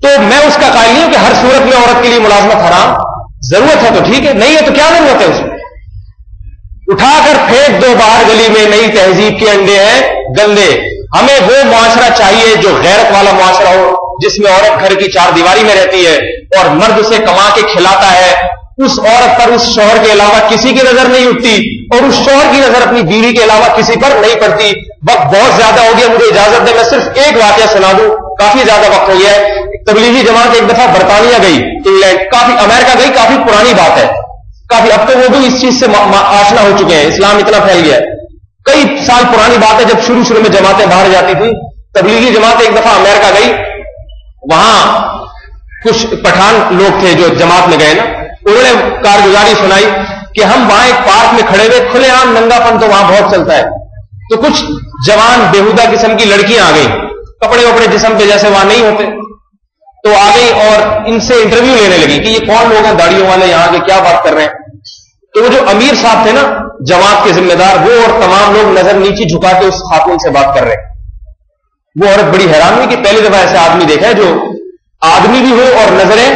تو میں اس کا قائل نہیں ہوں کہ ہر صورت میں عورت کے لیے ملازمت حرام. ضرورت ہے تو ٹھیک ہے، نہیں ہے تو کیا ضرورت ہے اس میں؟ اٹھا کر پھینک دو باہر گلی میں، نئی تہذیب کے انڈے ہیں گندے. ہمیں وہ معاشرہ چاہیے جو غیرت والا معاشرہ ہو، جس میں عورت گھر کی چار دیواری میں رہتی ہے اور مرد اسے کما کے کھلاتا ہے. اس عورت پر اس شوہر کے علاوہ کسی کی نظر نہیں اٹھتی اور اس شوہر کی نظر اپنی بیوی کے علاوہ کسی پر نہیں پڑتی. وقت بہت زیادہ ہو گیا، مجھے اجازت دے میں صرف ایک واقعہ سنا دوں، کافی زیادہ وقت ہو گیا ہے. تبلیغی جماعت ایک دفعہ برطانیہ گئی، انگلینڈ، کافی امریکہ گئی، کافی پرانی بات ہے، کافی اب تو وہ بھی اس چیز سے آشنا ہو چکے ہیں، اسلام اتنا پھیل گیا ہے. کئی سال پرانی بات ہے، جب شروع میں جماعتیں باہر جاتی تھی. تبلیغی جماعت ایک دفعہ امریکہ گئی، وہاں کچھ پٹھان لوگ تھے جو جماعت میں گئے نا، انہوں نے کارگزاری سنائی کہ ہم وہاں ایک پارک میں کھڑے ہوئے، کھلے عام ننگا پن تو وہاں بہت چلتا ہے. تو کچھ جوان بےہودہ قسم کی لڑکیاں آ گئی، کپڑے وپڑے جسم پہ جیسے وہاں نہیں ہوتے، تو آ گئی اور ان سے انٹرویو لینے لگی کہ یہ کون لوگ ہیں داڑھیوں والے یہاں کے، کیا بات کر رہے ہیں. تو وہ جو امیر صاحب تھے نا جماعت کے ذمہ دار، وہ اور تمام لوگ نظر نیچے جھکا کے اس خاتون سے بات کر رہے ہیں. وہ عورت بڑی حیران ہوئی کہ پہلی دفعہ ایسا آدمی دیکھا ہے جو آدمی بھی ہو اور نظریں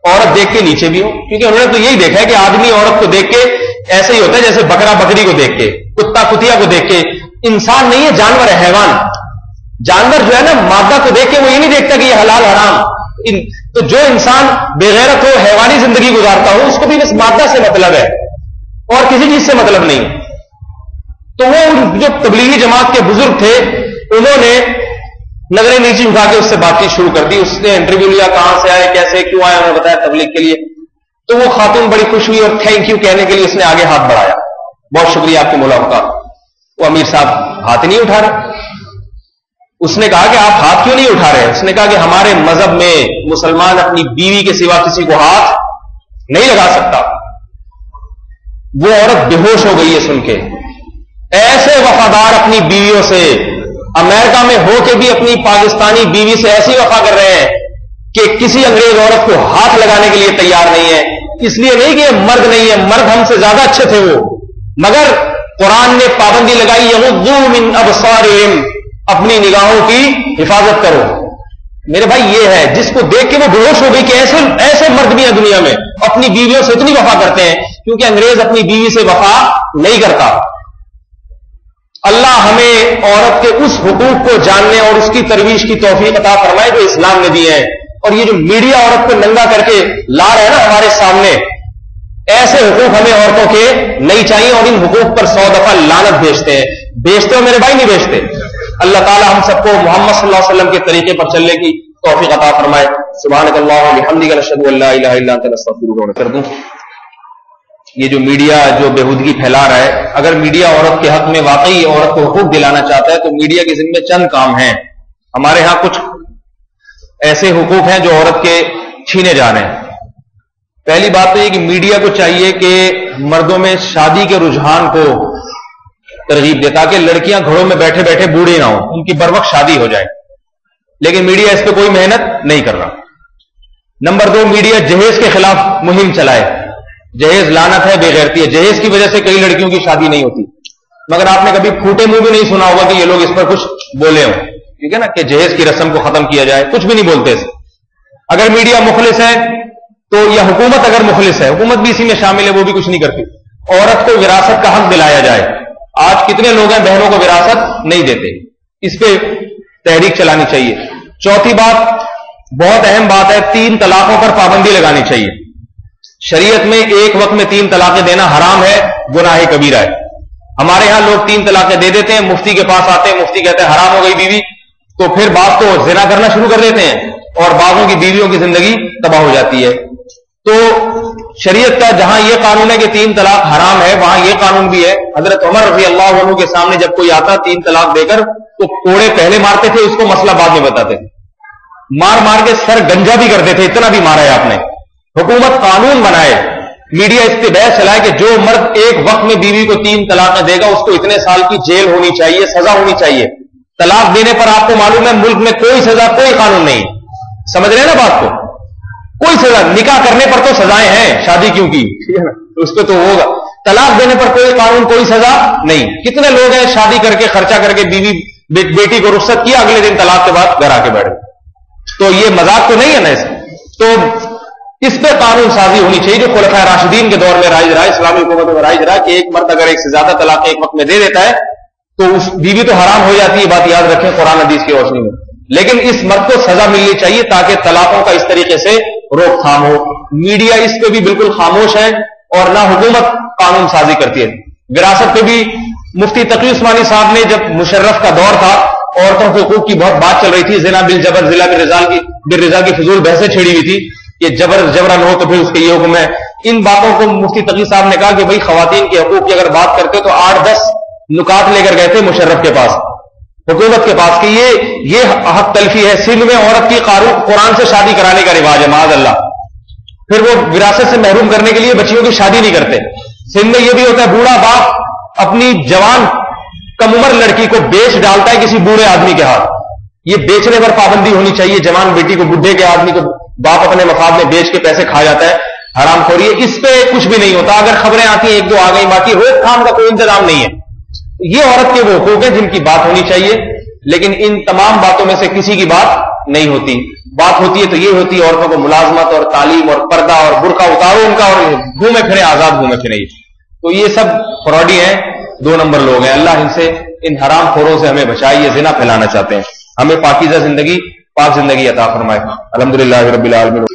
عورت دیکھ کے نیچے بھی ہو. کیونکہ انہوں نے تو یہی دیکھا ہے کہ آدمی عورت کو دیکھ کے ایسے ہی ہوتا ہے جیسے بکرا بکری کو دیکھ کے، کتا کتیا کو دیکھ کے. انسان نہیں ہے، جانور ہے، حیوان. جانور جو ہے نا مادہ کو دیکھ کے وہ یہ نہیں دیکھتا کہ یہ حلال حرام. تو جو انسان بےغیرت ہو، حیوانی زندگی گزارتا ہو، اس کو بھی بس مادہ سے مطلب ہے اور کسی چیز سے مطلب نہیں. تو وہ جو تبلیغی جماعت کے بزرگ تھے انہوں نے نظریں نیچے اٹھا کے اس سے بات چیت شروع کر دی. اس نے انٹرویو لیا، کہاں سے آئے، کیسے، کیوں آئے، انہوں نے بتایا تبلیغ کے لیے. تو وہ خاتون بڑی خوش ہوئی اور تھینک یو کہنے کے لیے اس نے آگے ہاتھ بڑھایا، بہت شکریہ آپ کی ملاقات. وہ امیر صاحب ہاتھ نہیں اٹھا رہے. اس نے کہا کہ آپ ہاتھ کیوں نہیں اٹھا رہے؟ اس نے کہا کہ ہمارے مذہب میں مسلمان اپنی بیوی کے سوا کسی کو ہاتھ نہیں لگا سکتا. وہ عورت بے ہوش ہو گئی ہے سن کے. ایسے وفادار اپنی بیویوں سے، امریکہ میں ہو کے بھی اپنی پاکستانی بیوی سے ایسی وفا کر رہے ہیں کہ کسی انگریز عورت کو ہاتھ لگانے کے لیے تیار نہیں ہے. اس لیے نہیں کہ یہ مرد نہیں ہے، مرد ہم سے زیادہ اچھے تھے وہ، مگر قرآن نے پابندی لگائی یغضوا من ابصارہم، اپنی نگاہوں کی حفاظت کرو. میرے بھائی یہ ہے جس کو دیکھ کے وہ بے ہوش ہو گئی کہ ایسے مرد بھی ہیں دنیا میں اپنی بیویوں سے اتنی وفا کرتے ہیں، کیونکہ انگریز اپنی بیوی سے وفا نہیں کرتا. اللہ ہمیں عورت کے اس حقوق کو جاننے اور اس کی ترویج کی توفیق عطا فرمائے جو اسلام نے دیے ہیں. اور یہ جو میڈیا عورت کو ننگا کر کے لا رہا ہے نا ہمارے سامنے، ایسے حقوق ہمیں عورتوں کے نہیں چاہیے اور ان حقوق پر 100 دفعہ لعنت بھیجتے ہیں. بیچتے ہو میرے بھائی؟ نہیں بیچتے. اللہ تعالی ہم سب کو محمد صلی اللہ علیہ وسلم کے طریقے پر چلنے کی توفیق عطا فرمائے. سبحانک اللہم وبحمدک نشہد ان لا الہ الا انت نستغفرک. کر دوں یہ جو میڈیا جو بےہودگی پھیلا رہا ہے، اگر میڈیا عورت کے حق میں واقعی عورت کو حقوق دلانا چاہتا ہے تو میڈیا کے ذمہ چند کام ہیں. ہمارے ہاں کچھ ایسے حقوق ہیں جو عورت کے چھینے جا رہے ہیں. پہلی بات تو یہ کہ میڈیا کو چاہیے کہ مردوں میں شادی کے رجحان کو ترغیب دے تاکہ لڑکیاں گھروں میں بیٹھے بیٹھے بوڑھی نہ ہوں، ان کی بروقت شادی ہو جائے. لیکن میڈیا اس پہ کوئی محنت نہیں کر رہا. نمبر 2، میڈیا جہیز کے خلاف مہم چلائے. جہیز لعنت ہے، بے غیرتی ہے. جہیز کی وجہ سے کئی لڑکیوں کی شادی نہیں ہوتی، مگر آپ نے کبھی پھوٹے منہ بھی نہیں سنا ہوگا کہ یہ لوگ اس پر کچھ بولے ہوں. ٹھیک ہے نا، کہ جہیز کی رسم کو ختم کیا جائے، کچھ بھی نہیں بولتے. اگر میڈیا مخلص ہے تو یا حکومت اگر مخلص ہے، حکومت بھی اسی میں شامل ہے، وہ بھی کچھ نہیں کرتی. عورت کو وراثت کا حق دلایا جائے. آج کتنے لوگ ہیں بہنوں کو وراثت نہیں دیتے، اس پہ تحریک چلانی چاہیے. چوتھی بات، بہت اہم بات ہے، 3 طلاقوں پر پابندی لگانی چاہیے. شریعت میں ایک وقت میں 3 طلاقیں دینا حرام ہے، گناہ کبیرہ ہے. ہمارے ہاں لوگ 3 طلاقیں دے دیتے ہیں، مفتی کے پاس آتے ہیں، مفتی کہتے ہیں حرام ہو گئی بیوی، تو پھر باپ تو زنا کرنا شروع کر دیتے ہیں اور بعضوں کی بیویوں کی زندگی تباہ ہو جاتی ہے. تو شریعت کا جہاں یہ قانون ہے کہ 3 طلاق حرام ہے، وہاں یہ قانون بھی ہے. حضرت عمر رضی اللہ عنہ کے سامنے جب کوئی آتا 3 طلاق دے کر تو کوڑے پہلے مارتے تھے، اس کو مسئلہ بعد میں بتاتے تھے. مار مار کے سر گنجا بھی کرتے تھے، اتنا بھی مارا ہے آپ نے. حکومت قانون بنائے، میڈیا اس پہ بحث چلائے کہ جو مرد ایک وقت میں بیوی کو 3 طلاقیں دے گا اس کو اتنے سال کی جیل ہونی چاہیے، سزا ہونی چاہیے. طلاق دینے پر آپ کو معلوم ہے ملک میں کوئی سزا، کوئی قانون نہیں. سمجھ رہے ہیں نا بات کو؟ کوئی سزا. نکاح کرنے پر تو سزائیں ہیں، شادی کیوں کی اس پہ تو ہوگا. طلاق دینے پر کوئی قانون، کوئی سزا نہیں. کتنے لوگ ہیں شادی کر کے خرچہ کر کے بیوی بیٹی کو رخصت کیا، اگلے دن طلاق کے بعد گھر آ کے بیٹھ گئے. تو یہ مذاق تو نہیں ہے نا اس. تو اس پہ قانون سازی ہونی چاہیے جو خلفائے راشدین کے دور میں رائج رہا، اسلامی حکومت میں رائج رہا، کہ ایک مرد اگر ایک سے زیادہ طلاق ایک وقت میں دے دیتا ہے تو اس بیوی تو حرام ہو جاتی ہے، بات یاد رکھیں قرآن حدیث کی روشنی میں، لیکن اس مرد کو سزا ملنی چاہیے تاکہ طلاقوں کا اس طریقے سے روک تھام ہو۔ میڈیا اس پہ بھی بالکل خاموش ہے اور نہ حکومت قانون سازی کرتی ہے۔ وراثت پہ بھی مفتی تقی عثمانی صاحب نے جب مشرف کا دور تھا، عورتوں کے حقوق کی بہت بات چل رہی تھی، زنا بالجبر ضلع بالرضا کی فضول بحثیں چھیڑی ہوئی تھی کہ جبرن ہو تو پھر اس کے یہ حکم ہے۔ ان باتوں کو مفتی تقی صاحب نے کہا کہ بھئی خواتین کے حقوق کی اگر بات کرتے تو 8-10 نکات لے کر گئے تھے مشرف کے پاس، حکومت کے پاس، کہ یہ حق تلفی ہے، سندھ میں عورت کی قرآن سے شادی کرانے کا رواج ہے معاذ اللہ، پھر وہ وراثت سے محروم کرنے کے لیے بچیوں کی شادی نہیں کرتے۔ سندھ میں یہ بھی ہوتا ہے بوڑھا باپ اپنی جوان کم عمر لڑکی کو بیچ ڈالتا ہے کسی بوڑھے آدمی کے ہاتھ، یہ بیچنے پر پابندی ہونی چاہیے، جوان بیٹی کو بڈھے کے آدمی کو باپ اپنے مفاد میں بیچ کے پیسے کھا جاتا ہے، حرام خوری ہے، اس پہ کچھ بھی نہیں ہوتا، اگر خبریں آتی ہیں 1-2 آ گئی، باقی روک تھام کا کوئی انتظام نہیں ہے۔ یہ عورت کے وہ حقوق ہیں جن کی بات ہونی چاہیے، لیکن ان تمام باتوں میں سے کسی کی بات نہیں ہوتی۔ بات ہوتی ہے تو یہ ہوتی ہے عورتوں کو ملازمت اور تعلیم اور پردہ اور برقع اتارو ان کا اور گھومے پھرے، آزاد گھومے پھرے، تو یہ سب فراڈی ہیں، 2 نمبر لوگ ہیں۔ اللہ ان سے، ان حرام خوروں سے ہمیں بچائے، یہ زنا پھیلانا چاہتے ہیں، ہمیں پاکیزہ زندگی، پاک زندگی عطا فرمائے۔ الحمدللہ رب العالمین۔